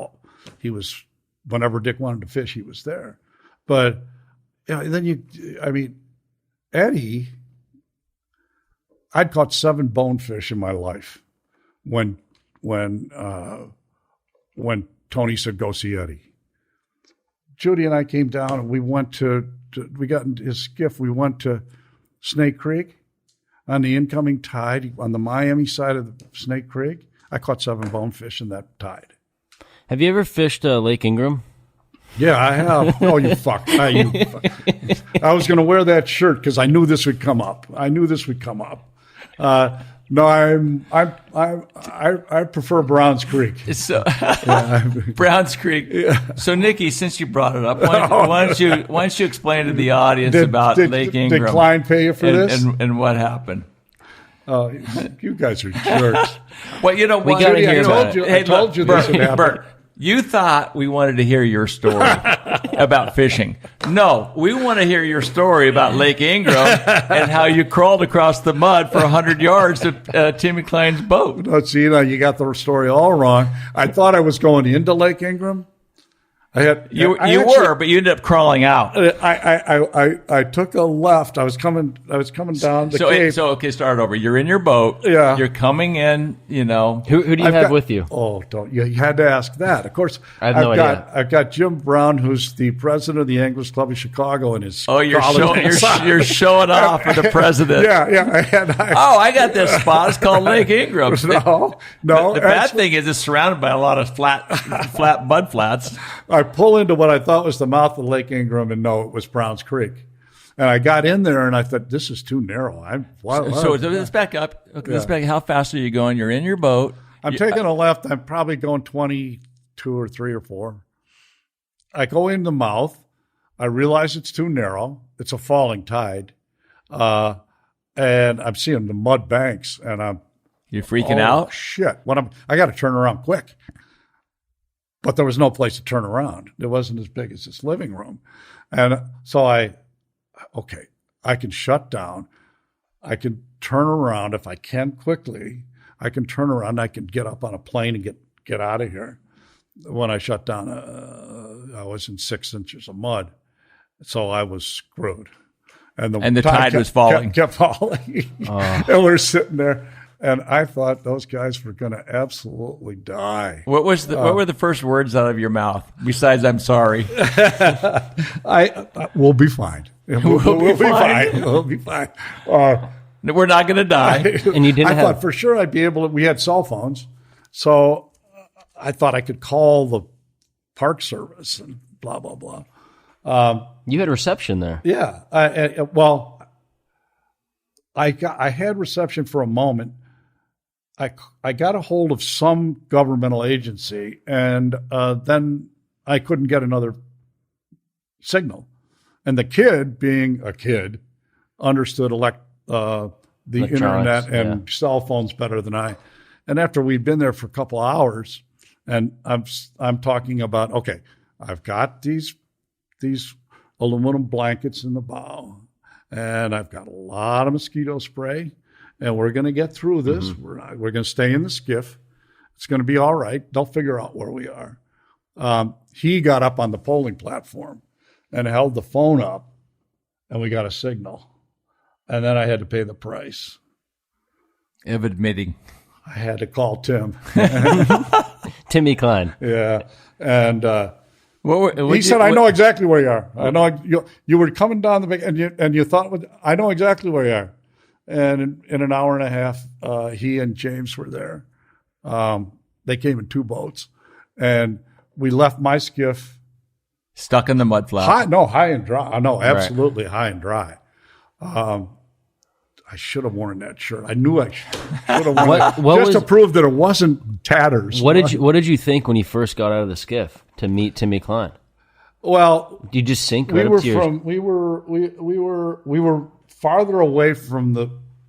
whenever Dick wanted to fish, he was there. But then Eddie. I'd caught 7 bonefish in my life when Tony said, go see Eddie. Judy and I came down and we went we got in his skiff. We went to Snake Creek on the incoming tide on the Miami side of the Snake Creek. I caught 7 bonefish in that tide. Have you ever fished Lake Ingram? Yeah, I have. Oh, you fuck. I was going to wear that shirt because I knew this would come up. No, I prefer Browns Creek. So, Browns Creek. Yeah. So, Nikki, since you brought it up, why don't you explain to the audience about Lake Ingram? Did Klein pay you for this? And what happened? Oh, you guys are jerks. Well, we got to hear about it. I told you this would happen. Bert, you thought we wanted to hear your story about fishing. No, we want to hear your story about Lake Ingram and how you crawled across the mud for 100 yards to Tim Klein's boat. No, see, you got the story all wrong. I thought I was going into Lake Ingram. But you ended up crawling out. I took a left. I was coming down the Cape. Okay, start over. You're in your boat. Yeah. You're coming in, Who do you have with you? Oh, you had to ask that. Of course, I have no idea. I've got Jim Brown, who's the president of the Anglers Club of Chicago, and his you're showing off for the president. Yeah. I got this spot. It's called Lake Ingram. No. The bad thing is it's surrounded by a lot of flat mud flats. I pull into what I thought was the mouth of Lake Ingram, and no, it was Browns Creek. And I got in there, and I thought, this is too narrow. So let's back up. Okay, let's back. How fast are you going? You're in your boat. I'm taking a left. I'm probably going 22 or 3 or 4. I go in the mouth. I realize it's too narrow. It's a falling tide. And I'm seeing the mud banks, and you're freaking out? Shit. I got to turn around quick. But there was no place to turn around. It wasn't as big as this living room. And so I can shut down. I can turn around if I can quickly. I can turn around. I can get up on a plane and get out of here. When I shut down, I was in 6 inches of mud. So I was screwed. And the tide was falling. Kept falling. And we're sitting there. And I thought those guys were going to absolutely die. What were the first words out of your mouth besides "I'm sorry"? We'll be fine. We'll be fine. We'll be fine. We're not going to die. And you didn't. I thought for sure I'd be able to. We had cell phones, so I thought I could call the Park Service and blah blah blah. You had reception there. Yeah. I had reception for a moment. I got a hold of some governmental agency, and then I couldn't get another signal. And the kid, being a kid, understood the internet and cell phones better than I. And after we'd been there for a couple of hours, and I'm talking about, okay, I've got these aluminum blankets in the bow, and I've got a lot of mosquito spray, and we're going to get through this. We're going to stay in the skiff. It's going to be all right. They'll figure out where we are. He got up on the polling platform and held the phone up, and we got a signal. And then I had to pay the price of admitting. I had to call Tim. Timmy Klein. Yeah. And he said, I know exactly where you are. I know you were coming down the big, and you thought, I know exactly where you are. And in an hour and a half, he and James were there. They came in 2 boats, and we left my skiff stuck in the mud flap. High and dry. No, absolutely high and dry. I should have worn that shirt. I knew I should have worn it just to prove that it wasn't tatters. What did you think when you first got out of the skiff to meet Timmy Klein? Well, did you just sink? We were farther away from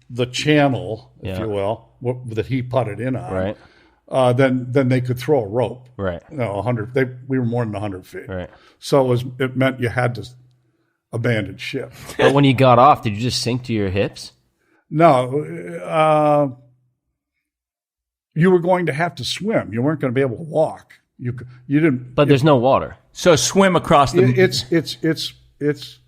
the channel, if you will, that he putted in on. Right. Then they could throw a rope. Right. 100. We were more than 100 feet. Right. So it meant you had to abandon ship. But when you got off, did you just sink to your hips? No. You were going to have to swim. You weren't going to be able to walk. You didn't. But there's no water. So swim across the. It's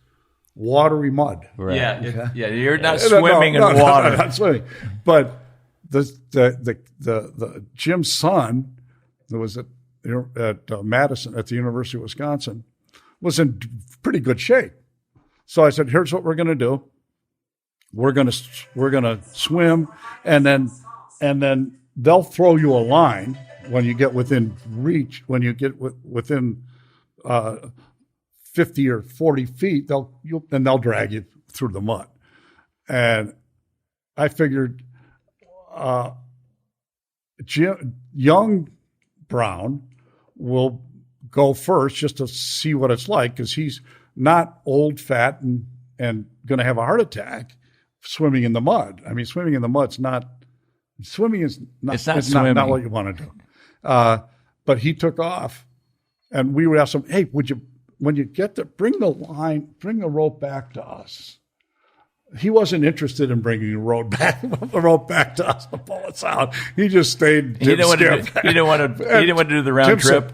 watery mud. Right. Yeah. Yeah. You're not swimming in water. No, not swimming. But the Jim's son, that was at Madison at the University of Wisconsin, was in pretty good shape. So I said, "Here's what we're going to do. We're going to swim, and then they'll throw you a line when you get within reach. When you get within 50 or 40 feet, they'll drag you through the mud." And I figured, young Brown will go first just to see what it's like, because he's not old, fat, and going to have a heart attack swimming in the mud. I mean, swimming in the mud's not. Swimming is not. It's not what you want to do. But he took off, and we would ask him, "Hey, when you get there, bring the rope back to us." He wasn't interested in bringing the rope back to us to pull us out. He just stayed. He didn't want to do the round trip. Said,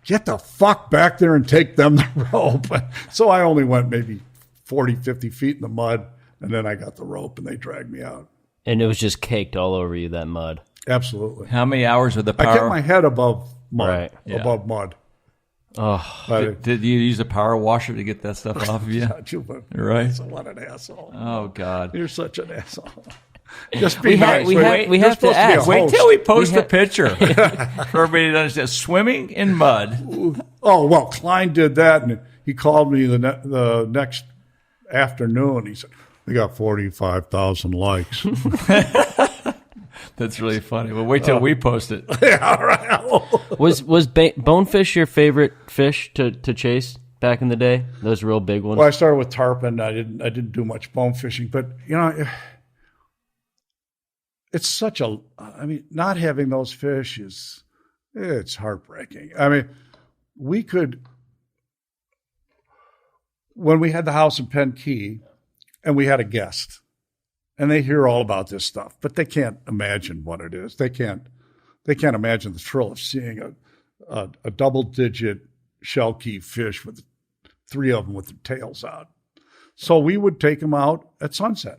"Get the fuck back there and take them the rope." So I only went maybe 40, 50 feet in the mud, and then I got the rope, and they dragged me out. And it was just caked all over you, that mud. Absolutely. How many hours of the power? I kept my head above mud. Right. Yeah. Above mud. Oh, did you use a power washer to get that stuff off of you? Right. What an asshole. Oh, God. You're such an asshole. Just be nice. We have to ask. Wait till we post a picture for everybody to understand. Swimming in mud. Oh, well, Klein did that, and he called me the next afternoon. He said, "We got 45,000 likes." That's really funny. Well, wait till we post it. Yeah, right. Was bonefish your favorite fish to chase back in the day? Those real big ones. Well, I started with tarpon. I didn't do much bone fishing, but it's such a. I mean, not having those fish it's heartbreaking. I mean, we could, when we had the house in Penn Key, and we had a guest. And they hear all about this stuff, but they can't imagine what it is. They can't imagine the thrill of seeing a double-digit shell key fish with 3 of them with their tails out. So we would take them out at sunset,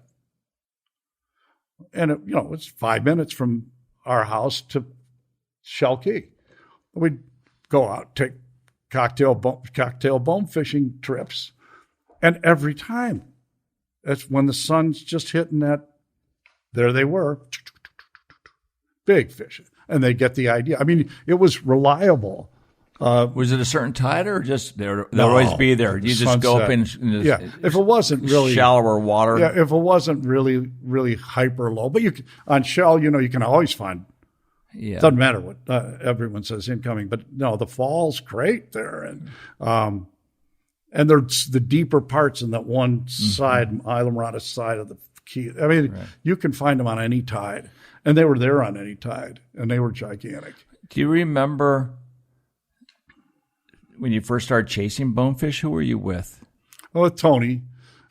and it's 5 minutes from our house to Shell Key. We'd go out, take cocktail bone fishing trips, and every time. That's when the sun's just hitting that. There they were, big fish, and they get the idea. I mean, it was reliable. Was it a certain tide, or just they'll always be there? You just sunset. Go up in if it wasn't really shallower water. Yeah, if it wasn't really really hyper low, but on Shell, you can always find. Yeah, it doesn't matter what everyone says incoming, but no, the fall's great there, and there's the deeper parts in that one side, Islamorada side of the key. I mean, You can find them on any tide. And they were there on any tide, and they were gigantic. Do you remember when you first started chasing bonefish? Who were you with? Well, with Tony.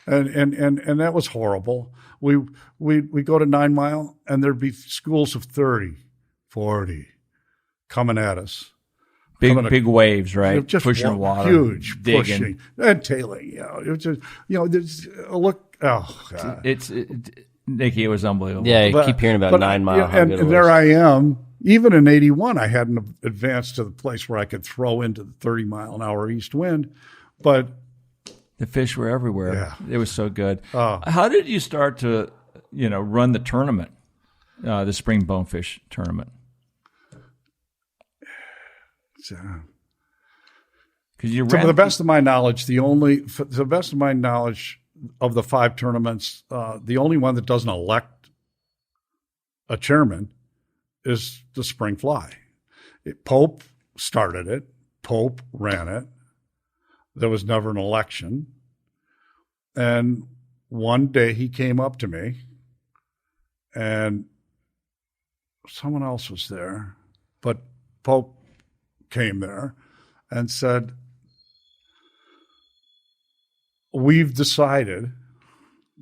And that was horrible. We go to 9 Mile, and there'd be schools of 30, 40 coming at us. Big waves, right? Just pushing water, huge, digging. pushing and tailing. It was just, there's a look. Oh, God. Nicky, it was unbelievable. Yeah, you keep hearing about 9 Mile. And there I am. Even in '81, I hadn't advanced to the place where I could throw into the 30-mile-an-hour east wind, but the fish were everywhere. Yeah. It was so good. How did you start to, run the tournament, the Spring Bonefish Tournament? Because to the best of my knowledge, of the 5 tournaments, the only one that doesn't elect a chairman is the Spring Fly. Pope started it. Pope ran it. There was never an election. And one day he came up to me, and someone else was there, but Pope came there and said, "We've decided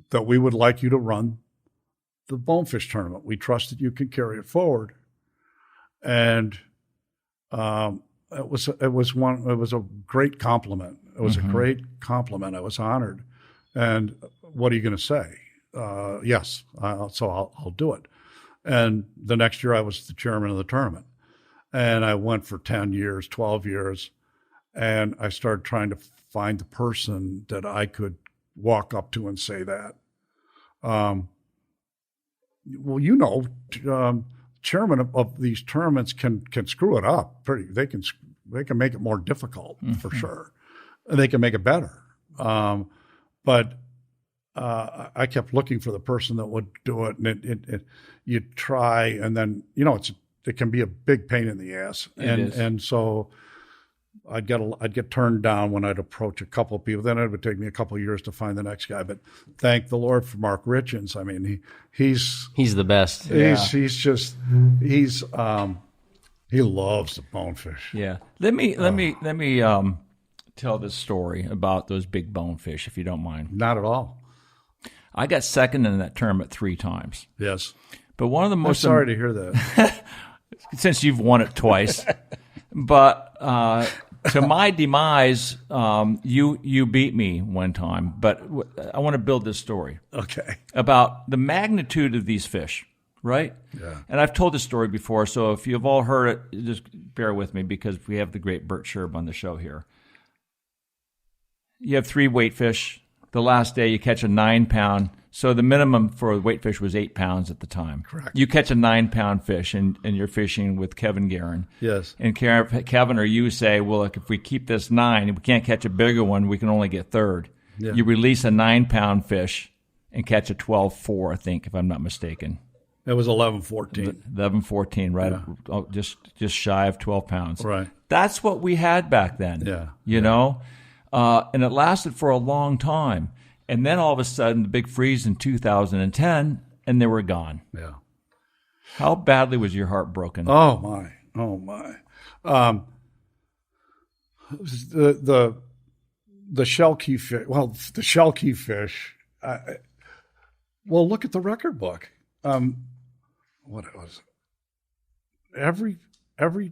that we would like you to run the Bonefish Tournament. We trust that you can carry it forward." And it was a great compliment. It was a great compliment. I was honored. And what are you going to say? Yes, I'll do it. And the next year I was the chairman of the tournament. And I went for 10 years, 12 years, and I started trying to find the person that I could walk up to and say that. Chairman of these tournaments can screw it up. They can make it more difficult for sure. They can make it better. But I kept looking for the person that would do it, and you try, and then it can be a big pain in the ass, and so I'd get turned down when I'd approach a couple of people. Then it would take me a couple of years to find the next guy. But thank the Lord for Mark Richens. I mean, he's the best. He loves the bonefish. Yeah. Let me tell this story about those big bonefish, if you don't mind. Not at all. I got second in that tournament 3 times. Yes. But one of the most... I'm sorry to hear that. Since you've won it twice. But to my demise, you beat me one time. But I want to build this story. Okay. About the magnitude of these fish, right? Yeah. And I've told this story before, so if you've all heard it, just bear with me because we have the great Bert Scherb on the show here. You have 3 weight fish. The last day you catch a 9-pound. So the minimum for weight fish was 8 pounds at the time. Correct. You catch a 9-pound fish and you're fishing with Kevin Guerin. Yes. And Kevin or you say, well, look, if we keep this 9, if we can't catch a bigger one, we can only get third. Yeah. You release a 9-pound fish and catch a 12.4, I think, if I'm not mistaken. It was 11.14. 11.14, right? Yeah. Just shy of 12 pounds. Right. That's what we had back then. Yeah. You know? And it lasted for a long time. And then all of a sudden, the big freeze in 2010, and they were gone. Yeah. How badly was your heart broken? Oh, my. The shell key fish, the shell key fish, look at the record book. What was it? Every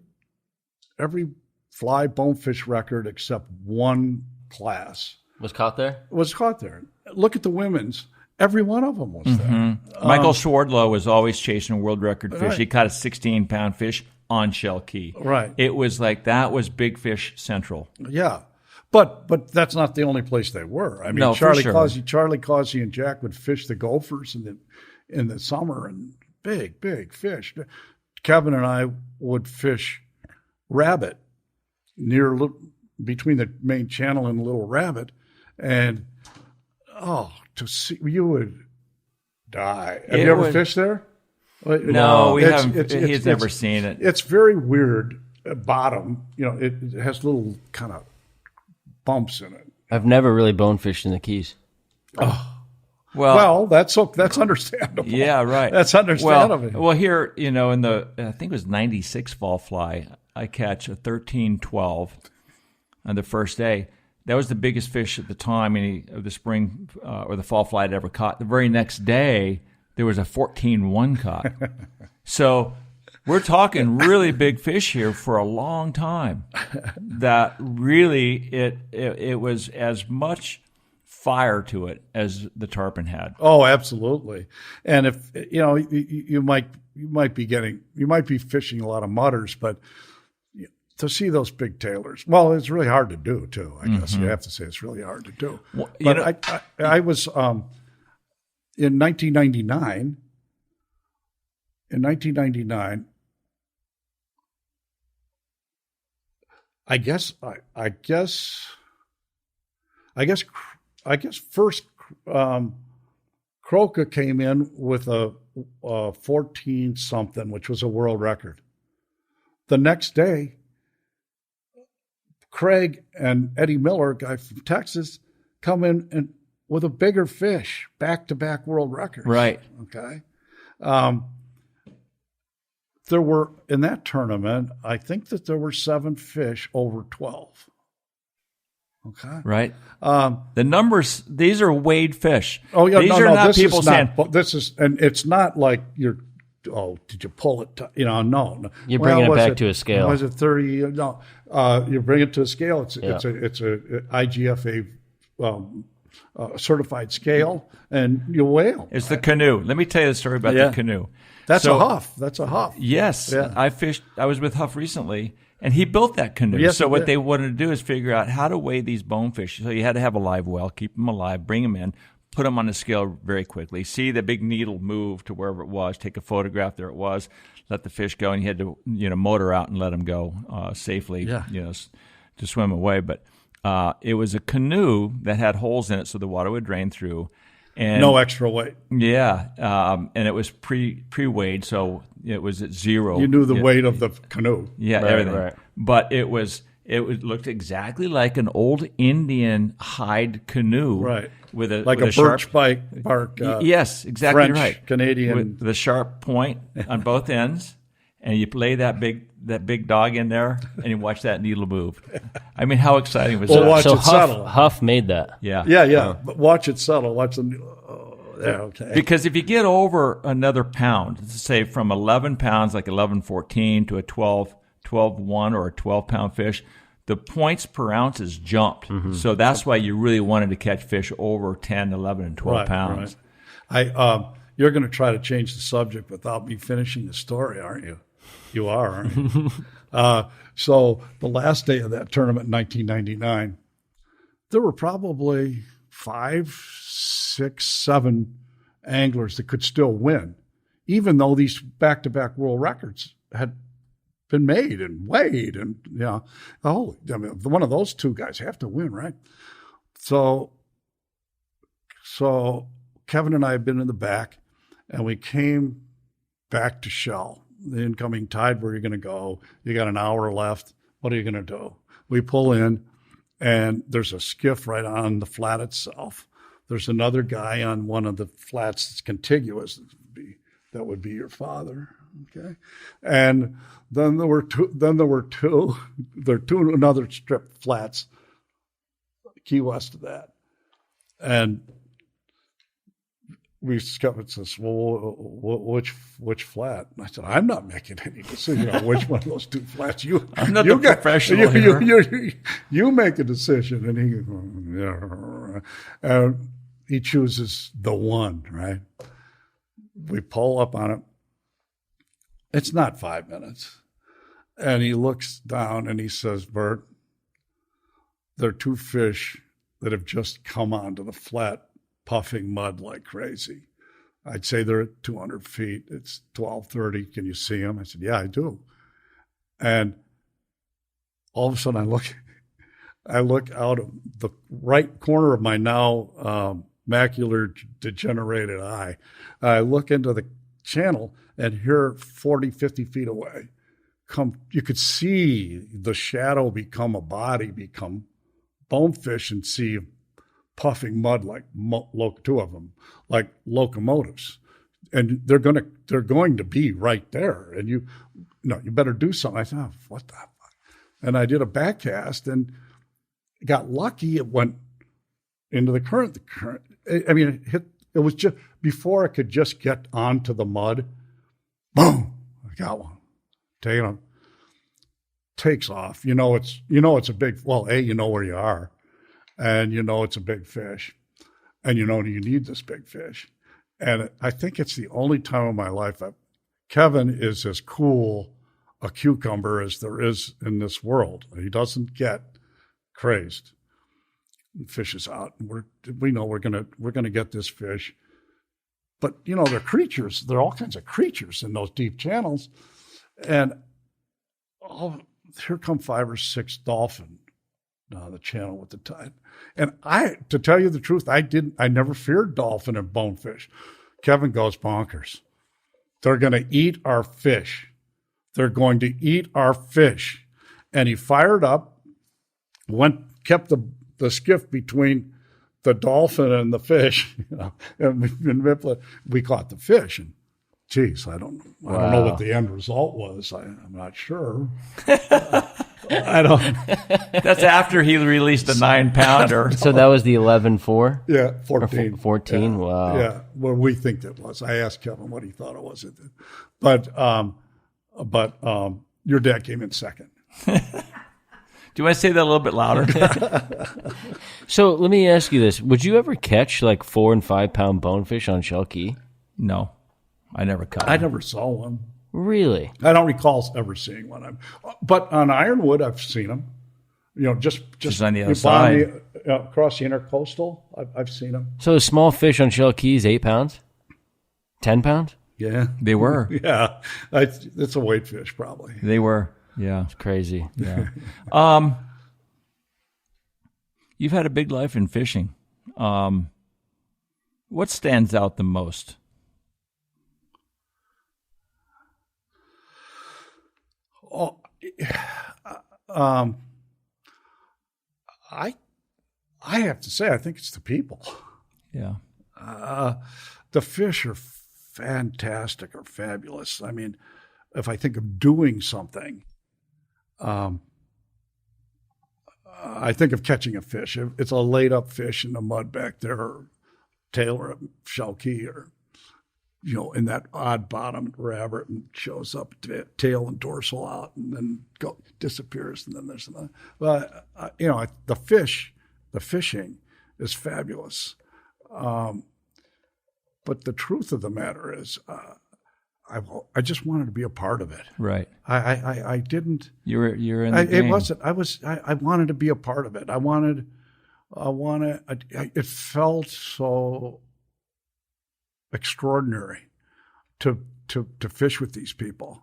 fly bonefish record except one class was caught there. Look at the women's. Every one of them was there. Michael Swardlow was always chasing a world record fish. Right. He caught a 16-pound fish on shell key. Right. It was like that was Big Fish Central. Yeah. But that's not the only place they were. I mean, no, Charlie sure. Causey and Jack would fish the gophers in the summer, and big fish. Kevin and I would fish rabbit between the main channel and Little Rabbit, and to see, you would die. Have you ever fished there? No, we haven't. He's never seen it. It's very weird. Bottom, it has little kind of bumps in it. I've never really bonefished in the Keys. Oh. Well, that's understandable. Yeah, right. That's understandable. Well, here, in the, I think it was 96 fall fly, I catch a 13-12 on the first day. That was the biggest fish at the time of the spring or the fall fly I'd ever caught. The very next day, there was a 14-1 caught. So we're talking really big fish here for a long time. That really, it was as much fire to it as the tarpon had. Oh, absolutely. And if you might be fishing a lot of mudders, but to see those big tailors, well, it's really hard to do too. I guess you have to say it's really hard to do. Well, but I was in 1999. In 1999, I guess first Croca came in with a 14 something, which was a world record. The next day, Craig and Eddie Miller, guy from Texas, come in and with a bigger fish, back-to-back world records. Right. Okay. There were, in that tournament, I think that there were 7 fish over 12. Okay. Right. The numbers, these are weighed fish. Oh, yeah. These are not people saying. And it's not like you're, did you pull it? No. You're bringing it back to a scale. Was it 30? No. You bring it to a scale. It's a IGFA certified scale, and you whale. It's the canoe. Let me tell you the story about the canoe. That's a Huff. That's a Huff. Yes. Yeah. I was with Huff recently, and he built that canoe. Yes, so what they wanted to do is figure out how to weigh these bonefish. So you had to have a live well, keep them alive, bring them in, put them on the scale very quickly, see the big needle move to wherever it was, take a photograph, there it was, let the fish go, and you had to motor out and let them go safely to swim away. But it was a canoe that had holes in it so the water would drain through. And no extra weight. Yeah, and it was pre-weighed, so it was at zero. You knew the weight of the canoe. Yeah, everything. Right. But it looked exactly like an old Indian hide canoe. Right. With a birch bark. Yes, exactly French, right. Canadian. With the sharp point on both ends, and you lay that big dog in there, and you watch that needle move. I mean, how exciting was that? Watch it settle. Huff made that. Yeah. Yeah. But watch it settle. Watch the. Okay. Because if you get over another pound, say from 11 pounds, like 11.14 to a 12.1 or a 12-pound fish, the points per ounce has jumped. Mm-hmm. So that's why you really wanted to catch fish over 10, 11, and 12 pounds. Right. You're going to try to change the subject without me finishing the story, aren't you? You are, aren't you? So the last day of that tournament in 1999, there were probably 5, 6, 7 anglers that could still win, even though these back-to-back world records had been made and weighed. And, one of those two guys have to win, right? So Kevin and I had been in the back, and we came back to Shell. The incoming tide, where are you going to go? You got an hour left. What are you going to do? We pull in, and there's a skiff right on the flat itself. There's another guy on one of the flats that's contiguous. That would be your father, okay? And then there were two another strip flats, Key West of that, and Kevin says, well, which flat? And I said, I'm not making any decision on which one of those 2 flats. I'm not the professional here. You make a decision. And he chooses the one, right? We pull up on it. It's not 5 minutes. And he looks down and he says, Bert, there are 2 fish that have just come onto the flat, puffing mud like crazy. I'd say they're at 200 feet. It's 12:30. Can you see them? I said, yeah, I do. And all of a sudden I look out of the right corner of my now macular degenerated eye. I look into the channel, and here 40, 50 feet away, you could see the shadow become a body, become bonefish, and see puffing mud like 2 of them, like locomotives, and they're going to be right there. And you better do something. I thought, what the fuck? And I did a back cast, and got lucky. It went into the current. I mean, it was just before I could just get onto the mud. Boom! I got one. Taking him. Takes off. It's a big. Well, you know where you are, and it's a big fish, and you need this big fish. And I think it's the only time in my life Kevin is as cool a cucumber as there is in this world. He doesn't get crazed. Fish is out, and we know we're gonna get this fish. But they're creatures. There are all kinds of creatures in those deep channels, and here come 5 or 6 dolphin down the channel with the tide. And to tell you the truth, I never feared dolphin and bonefish. Kevin goes bonkers. They're going to eat our fish. They're going to eat our fish. And he fired up, kept the skiff between the dolphin and the fish, and we caught the fish. And geez, I don't know what the end result was. I'm not sure. I don't. That's after he released a 9-pounder. So that was the 11.4? Yeah, 14. 14. Yeah. Wow. Yeah, well, we think it was. I asked Kevin what he thought it was. But your dad came in second. Do you want to say that a little bit louder? So let me ask you this: would you ever catch like 4 and 5 pound bonefish on Shell Key? No, I never caught. I never saw one. Really? I don't recall ever seeing one. But on Ironwood, I've seen them. Just on the other side. Across the intercoastal, I've seen them. So a small fish on Shell Key is 8 pounds? 10 pounds? Yeah. They were. Yeah. It's a weight fish, probably. They were. Yeah. It's crazy. Yeah. You've had a big life in fishing. What stands out the most? I have to say, I think it's the people. Yeah. The fish are fantastic or fabulous. I mean, if I think of doing something, I think of catching a fish. If it's a laid up fish in the mud back there, or Taylor at Shell Key, or in that odd bottom rabbit and shows up, tail and dorsal out, and then disappears, and then there's another. But the fishing is fabulous. But the truth of the matter is, I just wanted to be a part of it. Right. I didn't. You're in the game. It wasn't. I wanted to be a part of it. It felt so extraordinary to fish with these people,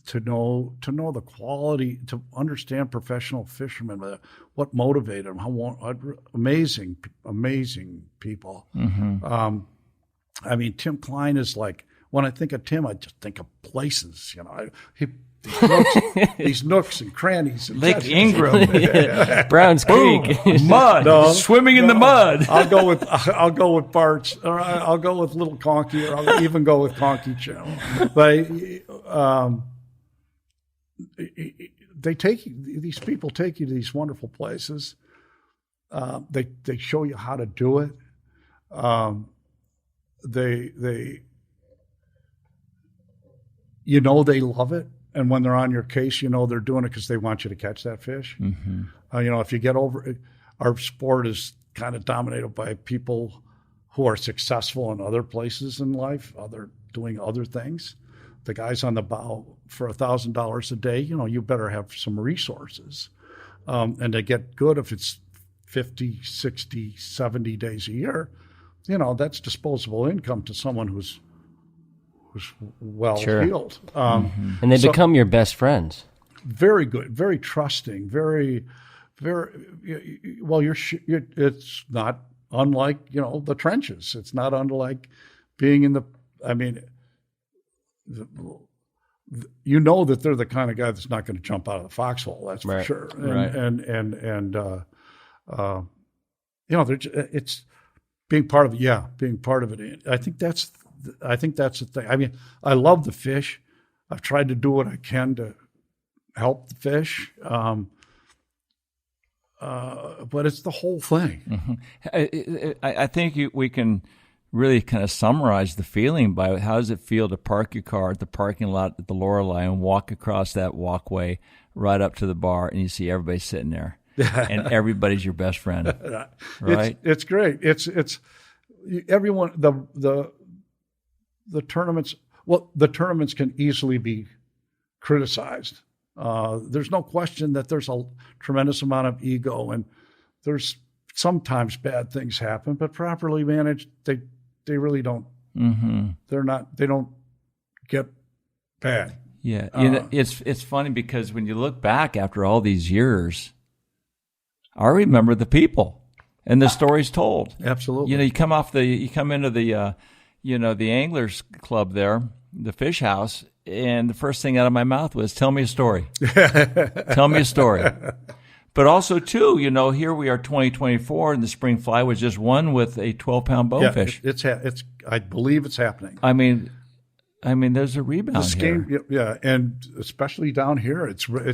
to know the quality, to understand professional fishermen, what motivated them, how amazing people. Mm-hmm. I mean, Tim Klein is like, when I think of Tim, I just think of places, these nooks and crannies. And Lake Ingram. Browns Creek. Mud. Swimming in the mud. I'll go with Bart's, or I'll go with Little Conkey, or I'll even go with Conkey Channel. But these people take you to these wonderful places. They show you how to do it. They love it, and when they're on your case, they're doing it because they want you to catch that fish. Mm-hmm. If you get over, our sport is kind of dominated by people who are successful in other places in life, doing other things. The guys on the bow for $1,000 a day, you better have some resources, and to get good, if it's 50, 60, 70 days a year, that's disposable income to someone who's well heeled. And they become your best friends. Very good, very trusting, very, very well. It's not unlike the trenches. It's not unlike being in the. I mean, that they're the kind of guy that's not going to jump out of the foxhole. That's for sure. It's being part of it. Yeah, being part of it. I think that's the thing. I mean, I love the fish. I've tried to do what I can to help the fish. but it's the whole thing. I think we can really kind of summarize the feeling by how does it feel to park your car at the parking lot at the Lorelei and walk across that walkway right up to the bar, and you see everybody sitting there, and everybody's your best friend, right? It's great. It's everyone. The tournaments. Well, the tournaments can easily be criticized. There's no question that there's a tremendous amount of ego, and there's sometimes bad things happen, but properly managed, they really don't. They don't get bad. Yeah, it's funny because when you look back after all these years, I remember the people and the stories told. Absolutely. You come into the the anglers club there, the fish house, and the first thing out of my mouth was, "Tell me a story." Tell me a story. But also, too, here we are, 2024, and the Spring Fly was just won with a 12-pound bonefish. Yeah, I believe it's happening. I mean, there's a rebound here. And especially down here, we're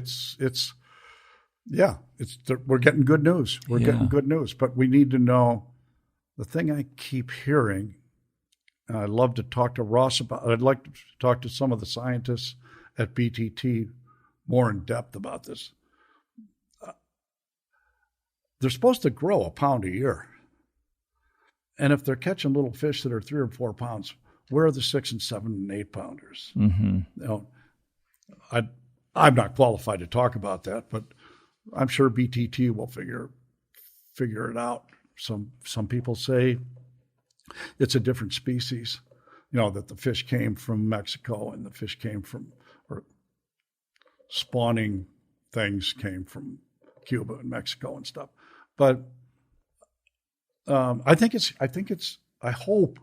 getting good news. We're getting good news, but we need to know the thing I keep hearing. And I'd love to talk to Ross about. I'd like to talk to some of the scientists at BTT more in depth about this. They're supposed to grow a pound a year. And if they're catching little fish that are 3 or 4 pounds, where are the 6 and 7 and 8 pounders? I'm not qualified to talk about that, but I'm sure BTT will figure it out. Some people say it's a different species, that the fish came from Mexico and the fish came from, or spawning things came from Cuba and Mexico and stuff. But I hope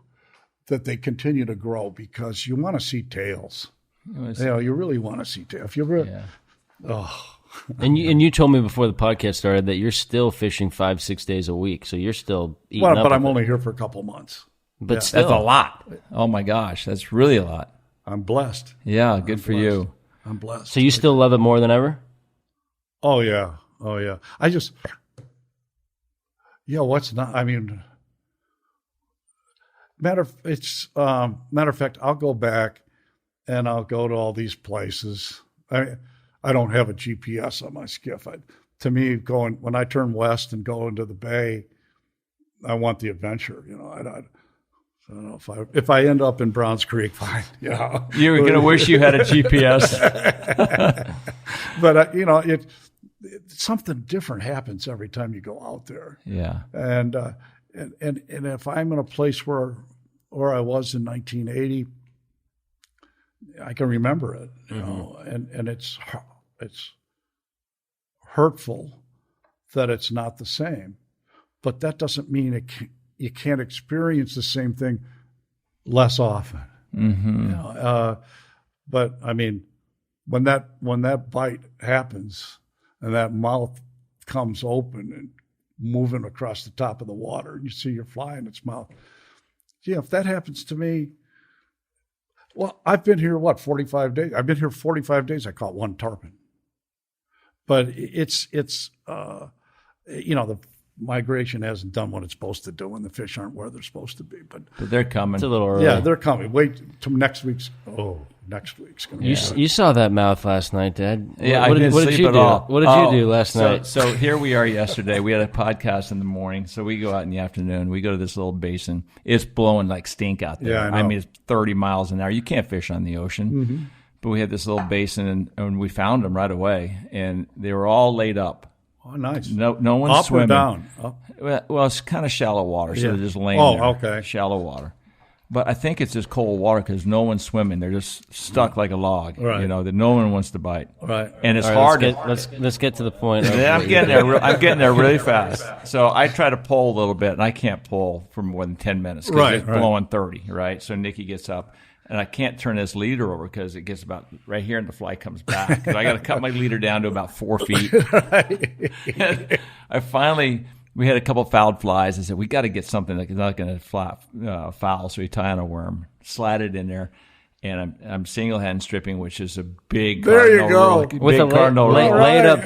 that they continue to grow because you want to see tails. You really want to see tails. If you really, And you told me before the podcast started that you're still fishing 5-6 days a week, so you're still eating up. But I'm only here for a couple of months. But still, that's a lot. Oh my gosh, that's really a lot. I'm blessed. Yeah, good for you. I'm blessed. So you still love it more than ever? Oh yeah. I just. What's not? I mean, matter of fact, I'll go back and I'll go to all these places. I don't have a GPS on my skiff. To me, when I turn west and go into the bay, I want the adventure. I don't know if I end up in Browns Creek, fine. You're gonna wish you had a GPS. But something different happens every time you go out there. Yeah. And if I'm in a place where I was in 1980, I can remember it, and it's hurtful that it's not the same, but that doesn't mean you can't experience the same thing less often. But I mean, when that bite happens and that mouth comes open and moving across the top of the water, and you see your fly in its mouth. If that happens to me, well, I've been here, 45 days? I've been here 45 days. I caught 1 tarpon. But it's the migration hasn't done what it's supposed to do, and the fish aren't where they're supposed to be. But they're coming. It's a little early. Yeah, they're coming. Wait till next week's. Next week's going to be. You saw that mouth last night, Dad. Yeah, what I didn't sleep at all. What did you do last night? So here we are yesterday. We had a podcast in the morning, so we go out in the afternoon. We go to this little basin. It's blowing like stink out there. Yeah, I know. It's 30 miles an hour. You can't fish on the ocean. But we had this little basin, and we found them right away, and they were all laid up. Oh, nice. No one's swimming. Up or down? Up. Well, it's kind of shallow water, so they're just laying there. Okay. Shallow water. But I think it's just cold water because no one's swimming. They're just stuck like a log, right. That no one wants to bite. Right. And it's hard. Let's get to the point. I'm getting there. I'm getting there really fast. So I try to pull a little bit, and I can't pull for more than 10 minutes because it's blowing 30, right? So Nikki gets up, and I can't turn this leader over because it gets about right here, and the fly comes back. Because I got to cut my leader down to about 4 feet. We had a couple fouled flies. I said, we got to get something that's not going to foul. So we tie on a worm, slide it in there. and I'm single hand stripping, which is a big There you go. rule, With big a cardinal rule. laid up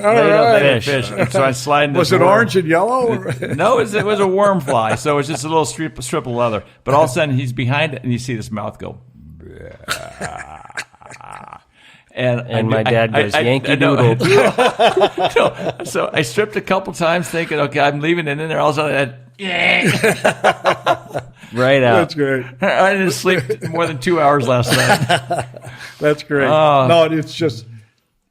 fish. And so I slide in Was this it worm. orange and yellow? No, it was a worm fly, so it's just a little strip of leather. But all of a sudden, he's behind it, and you see this mouth go. And my dad goes, Yankee Doodle. So I stripped a couple times thinking, okay, I'm leaving it in there. All of a sudden, Right out. That's great. I didn't sleep more than 2 hours last night. That's great. No, it's just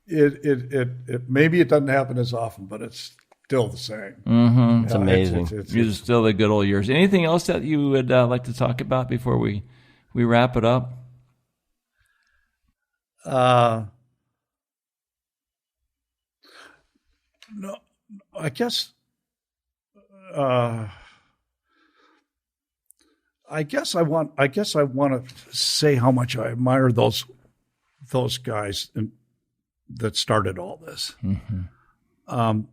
it maybe it doesn't happen as often, but it's still the same. Mm-hmm. It's amazing. These are still the good old years. Anything else that you would like to talk about before we wrap it up? No, I guess I want to say how much I admire those guys that started all this. Mm-hmm. I'll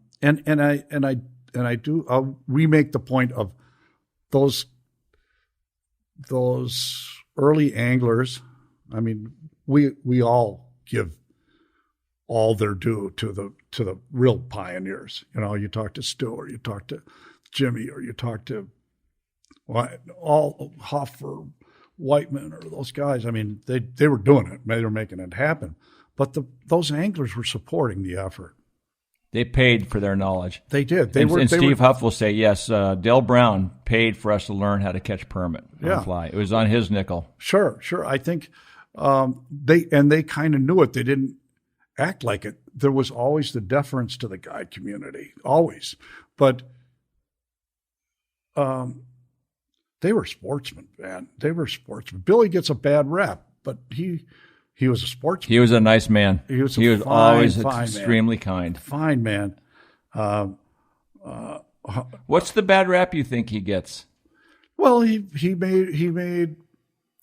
remake the point of those early anglers. I mean, we all give all their due to the real pioneers. You know, you talk to Stu, or you talk to Jimmy, or you talk to all Huff or Whiteman or those guys. I mean, they were doing it. They were making it happen. But those anglers were supporting the effort. They paid for their knowledge. They did. Steve Huff will say, yes, Dale Brown paid for us to learn how to catch permit on fly. It was on his nickel. Sure. I think they kind of knew it. They didn't act like it. There was always the deference to the guide community, always. But they were sportsmen, man. They were sportsmen. Billy gets a bad rep, but he was a sportsman. He was a nice man. He was always fine extremely man. kind. Fine man. What's the bad rap you think he gets? Well, he made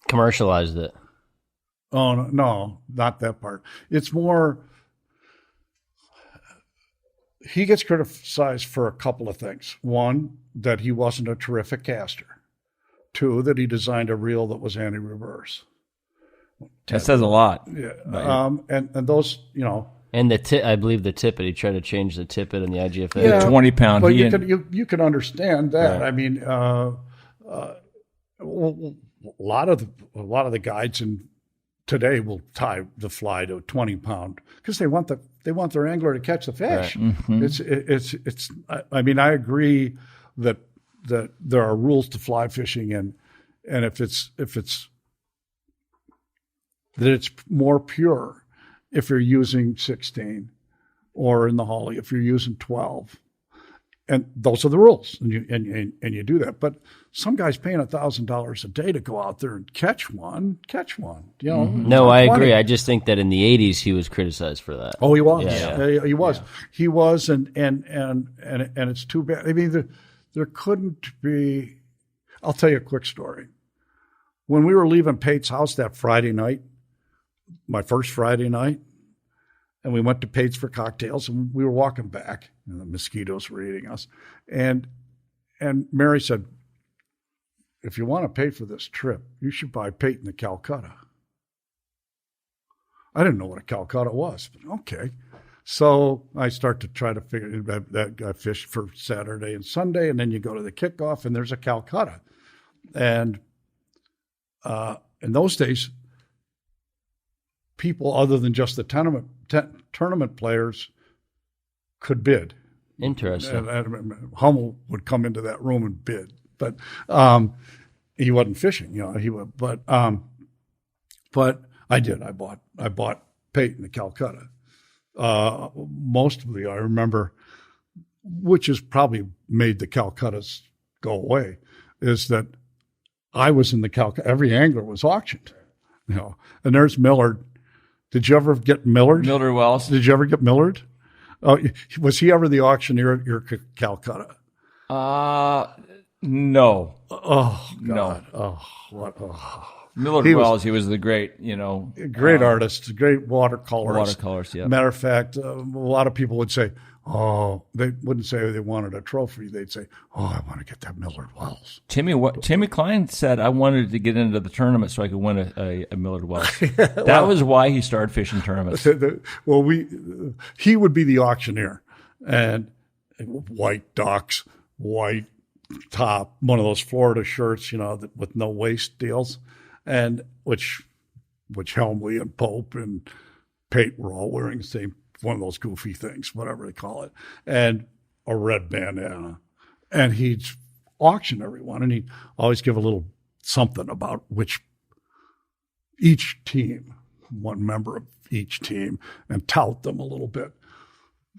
commercialized it. Oh no, not that part. It's more. He gets criticized for a couple of things. One, that he wasn't a terrific caster. Two, that he designed a reel that was anti-reverse. That says a lot. Yeah. And those, you know. And I believe the tippet. He tried to change the tippet and the IGFA. Yeah, the 20-pound. But you can understand that. Right. I mean, a lot of the guides today will tie the fly to a 20-pound because they want their angler to catch the fish. Right. Mm-hmm. It's. I mean, I agree that there are rules to fly fishing, and if it's that it's more pure if you're using 16, or in the Hawley if you're using 12, and those are the rules, and you do that. But some guy's paying $1,000 a day to go out there and catch one. You know. Mm-hmm. No, I agree. I just think that in the '80s he was criticized for that. Oh, he was. Yeah. He was. Yeah. He was, and it's too bad. I mean, there couldn't be. I'll tell you a quick story. When we were leaving Pate's house that Friday night, my first Friday night, and we went to Pate's for cocktails, and we were walking back, and the mosquitoes were eating us. And Mary said, if you want to pay for this trip, you should buy Pate in the Calcutta. I didn't know what a Calcutta was, but okay. So I start to try to figure that I fished for Saturday and Sunday, and then you go to the kickoff, and there's a Calcutta. And in those days, people other than just the tournament players could bid. Interesting. And Hummel would come into that room and bid, but he wasn't fishing, you know. He would, but I did. I bought Pate in the Calcutta. Mostly, I remember, which has probably made the Calcuttas go away, is that I was in the Calcutta. Every angler was auctioned, you know. And there's Millard. Did you ever get Millard? Millard Wells. Did you ever get Millard? Oh, was he ever the auctioneer at your Calcutta? No. Oh, God. No. Oh, what? Oh. Millard Wells, he was the great, you know. Great artist, great watercolorist. Watercolorist, yeah. Matter of fact, a lot of people would say, they wouldn't say they wanted a trophy. They'd say, "Oh, I want to get that Millard Wells." Timmy Klein said, "I wanted to get into the tournament so I could win a Millard Wells." That was why he started fishing tournaments. He would be the auctioneer, and white ducks, white top, one of those Florida shirts, with no waist deals, and which Helmley and Pope and Pate were all wearing the same, one of those goofy things, whatever they call it, and a red bandana. And he'd auction everyone, and he'd always give a little something about each team, one member of each team, and tout them a little bit.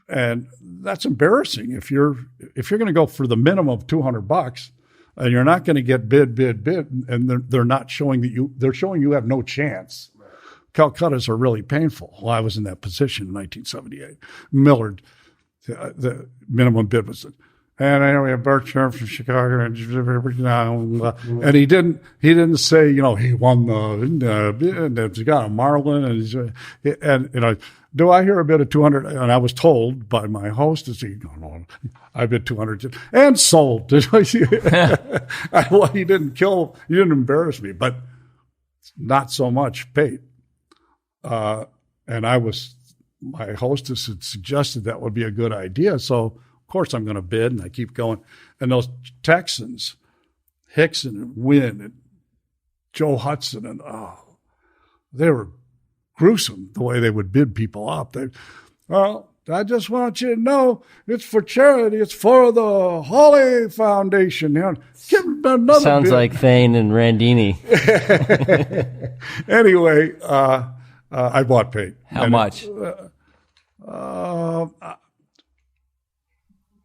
And that's embarrassing if you're going to go for the minimum of $200 and you're not going to get bid, and they're not showing they're showing you have no chance. Right. Calcuttas are really painful. Well, I was in that position in 1978. Millard, the minimum bid was, and I know we have Bert Scherb from Chicago, and he didn't say, he won the he's got a marlin, and do I hear a bid of 200? And I was told by my host, no, I bid 200 and sold. Well, he didn't embarrass me, but not so much Pate. And my hostess had suggested that would be a good idea. So of course I'm going to bid, and I keep going. And those Texans, Hickson and Wynn and Joe Hudson, and they were gruesome the way they would bid people up. I just want you to know it's for charity. It's for the Hawley Foundation. Give them another Sounds bid. Like Thane and Randini. Anyway, I bought Pate. How much?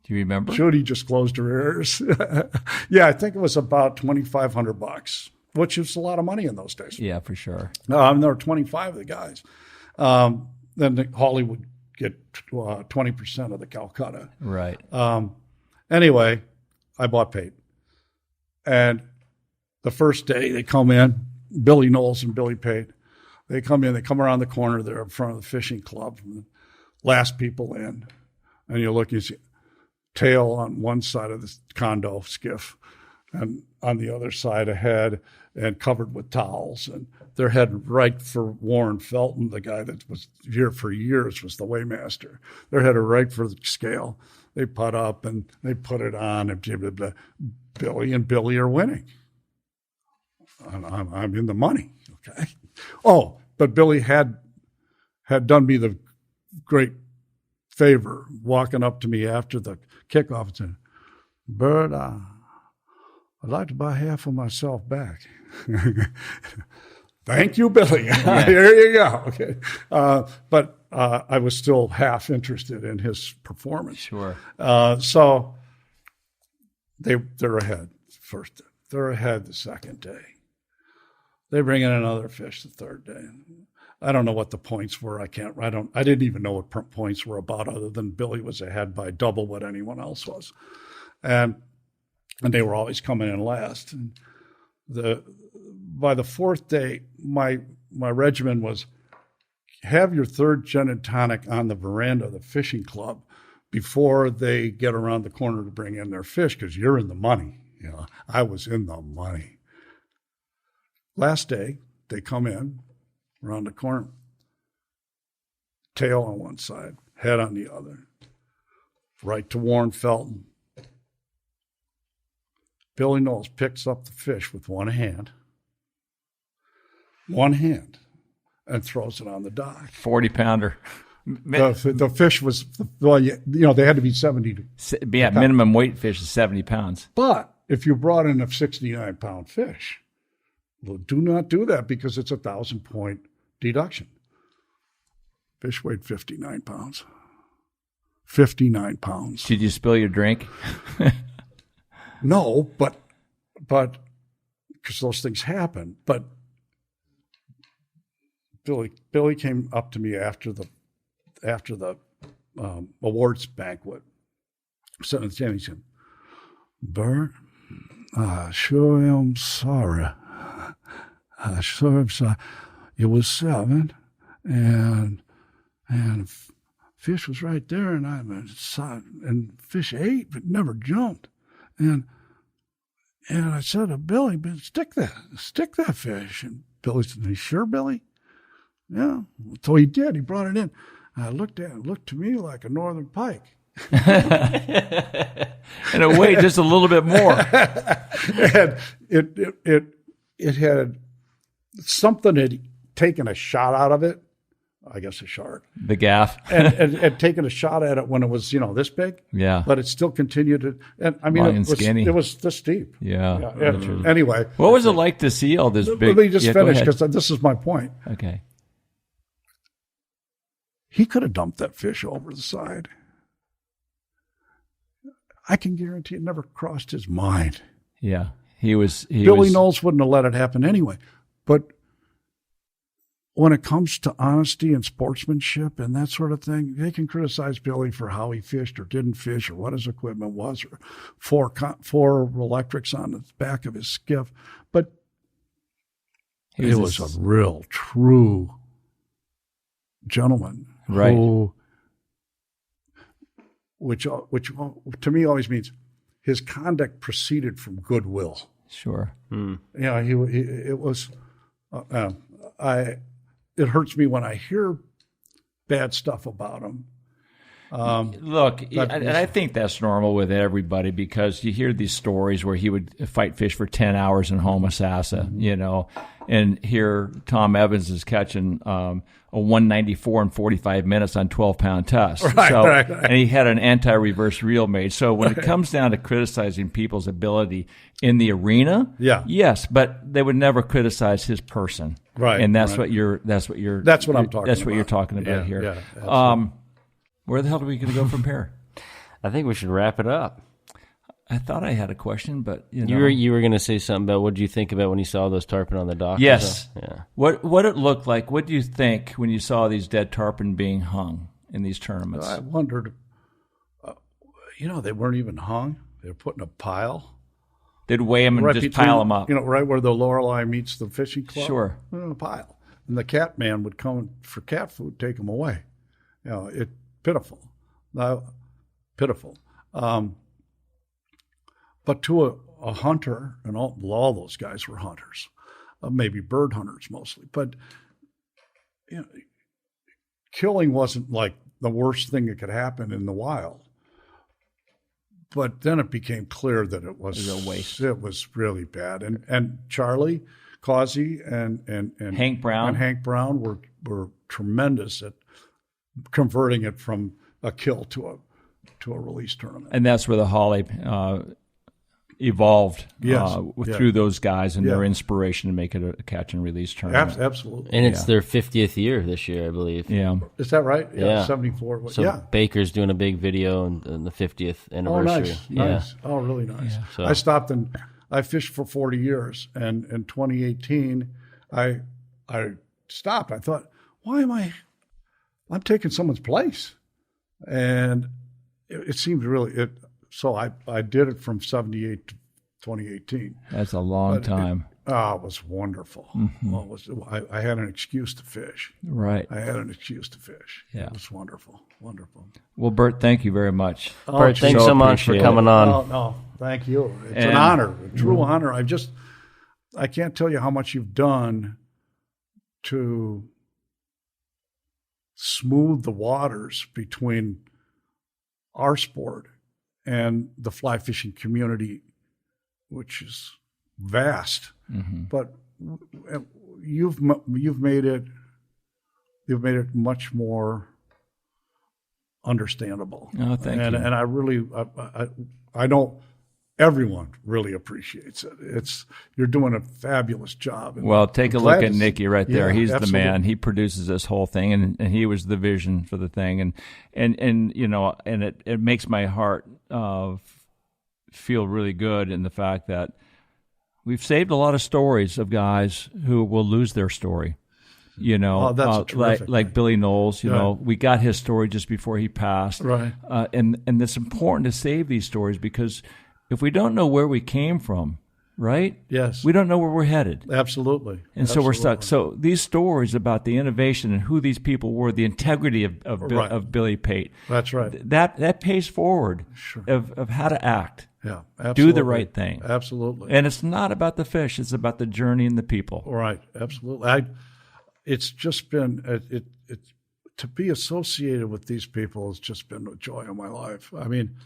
Do you remember? Judy just closed her ears. Yeah, I think it was about $2,500, which is a lot of money in those days. Yeah, for sure. There were 25 of the guys. Then Hawley would get 20% of the Calcutta. Right. Anyway, I bought Pate. And the first day they come in, Billy Knowles and Billy Pate, they come around the corner there in front of the fishing club, last people in. And you look, you see tail on one side of the condo skiff, and on the other side a head, and covered with towels. And they're heading right for Warren Felton, the guy that was here for years, was the weighmaster. They're headed right for the scale. They put up and they put it on, and blah, blah, blah. Billy are winning. I'm in the money, okay? Oh, but Billy had done me the great favor, walking up to me after the kickoff and saying, "Bert, I'd like to buy half of myself back." Thank you, Billy. Yeah. Here you go. Okay. But I was still half interested in his performance. Sure. So they're ahead first. They're ahead the second day. They bring in another fish the third day. I don't know what the points were. I didn't even know what points were about, other than Billy was ahead by double what anyone else was. And they were always coming in last. And by the fourth day, my regimen was have your third gin and tonic on the veranda of the fishing club before they get around the corner to bring in their fish, because you're in the money. I was in the money. Last day, they come in around the corner, tail on one side, head on the other, right to Warren Felton. Billy Knowles picks up the fish with one hand, and throws it on the dock. 40-pounder. The fish was, they had to be 70. Yeah, minimum weight fish is 70 pounds. But if you brought in a 69-pound fish, well, do not do that, because it's 1,000-point deduction. Fish weighed 59 pounds. 59 pounds. Did you spill your drink? No, but because those things happen. But Billy came up to me after the awards banquet. Sitting at the table, he said, "Bert, I sure am sorry. I sure am sorry. It was 7, and fish was right there, and fish ate but never jumped. And I said to Billy, "But stick that fish." And Billy said, "Are you sure, Billy?" Yeah. So he did. He brought it in. I looked at it. It looked to me like a northern pike. And it weighed just a little bit more. And it had something had taken a shot out of it. I guess a shark. The gaff. and taken a shot at it when it was, this big. Yeah. But it still continued to, and I mean, it was this deep. Yeah. Anyway. What was it like to see all this big? Let me just finish because this is my point. Okay. He could have dumped that fish over the side. I can guarantee it never crossed his mind. Yeah. Billy Knowles wouldn't have let it happen anyway. But when it comes to honesty and sportsmanship and that sort of thing, they can criticize Billy for how he fished or didn't fish or what his equipment was or four electrics on the back of his skiff. But it was a real, true gentleman. Right. Which to me always means his conduct proceeded from goodwill. Sure. It was. It hurts me when I hear bad stuff about him. Look, and I think that's normal with everybody because you hear these stories where he would fight fish for 10 hours in Homosassa, and here Tom Evans is catching a 194 in 45 minutes on 12-pound test. Right. And he had an anti-reverse reel made. So when it comes down to criticizing people's ability in the arena, yes, but they would never criticize his person. Right. And that's what I'm talking about. That's what you're talking about here. Yeah, where the hell are we going to go from here? I think we should wrap it up. I thought I had a question, but you were going to say something about what did you think about when you saw those tarpon on the dock? Yes. Yeah. What it looked like. What do you think when you saw these dead tarpon being hung in these tournaments? I wondered. They weren't even hung. They were put in a pile. They'd weigh them and just pile them up. Right where the Lorelei meets the fishing club. Sure. In a pile, and the cat man would come for cat food, take them away. Pitiful. Pitiful. But to a hunter, and all those guys were hunters, maybe bird hunters mostly. But killing wasn't like the worst thing that could happen in the wild. But then it became clear that it was a waste. It was really bad. And Charlie Causey and Hank Brown were tremendous at converting it from a kill to a release tournament. And that's where the Hawley evolved through those guys and their inspiration to make it a catch and release tournament. Absolutely. And it's their 50th year this year, I believe. Yeah. Is that right? Yeah. 74. So Baker's doing a big video on the 50th anniversary. Oh, nice. Oh, really nice. Yeah. So. I stopped and I fished for 40 years. And in 2018, I stopped. I thought, why am I'm taking someone's place. And it seemed really, so I did it from 78 to 2018. That's a long time. It was wonderful. Mm-hmm. I had an excuse to fish. Right. I had an excuse to fish. Yeah. It was wonderful. Wonderful. Well, Bert, thank you very much. Bert, thanks so much for coming on. No, thank you. It's an honor, a true honor. I can't tell you how much you've done to smooth the waters between our sport and the fly fishing community, which is vast. Mm-hmm. But you've made it much more understandable. Oh, thank you. And I know everyone really appreciates it. You're doing a fabulous job. Well, take a look at Nicky right there. He's absolutely. The man. He produces this whole thing, and he was the vision for the thing. And it makes my heart feel really good in the fact that we've saved a lot of stories of guys who will lose their story. That's like Billy Knowles. We got his story just before he passed. Right. And it's important to save these stories because if we don't know where we came from, right? Yes. We don't know where we're headed. Absolutely. And so we're stuck. So these stories about the innovation and who these people were, the integrity of Billy Pate. That's right. That pays forward of how to act. Yeah, absolutely. Do the right thing. Absolutely. And it's not about the fish. It's about the journey and the people. Right. Absolutely. It's just been, to be associated with these people has just been a joy of my life. I mean,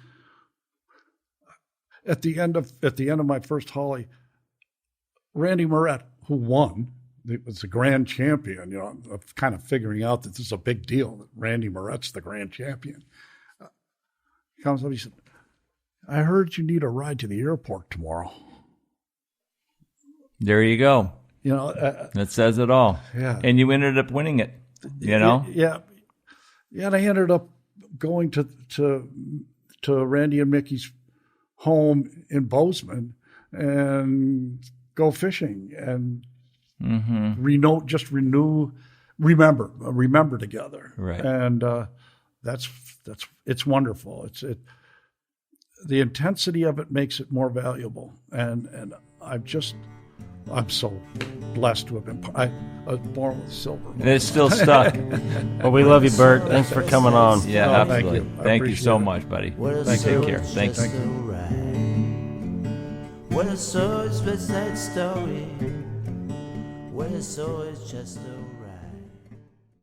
at the end of my first Hawley, Randy Moret, who won, was the grand champion, you know, of kind of figuring out that this is a big deal, that Randy Moret's the grand champion. He comes up, he said, I heard you need a ride to the airport tomorrow. There you go. You know, that says it all. Yeah. And you ended up winning it. You know. Yeah. And I ended up going to Randy and Mickey's home in Bozeman and go fishing and remember together. Right. And it's wonderful. The intensity of it makes it more valuable. And I'm so blessed to have been. I was born with silver. And it's still stuck. Well, we love you, Bert. Thanks for coming on. Yeah, absolutely. Thank you. Thank you so much, buddy. Take care. Thank you. What I saw is West Side Story. What I saw is just a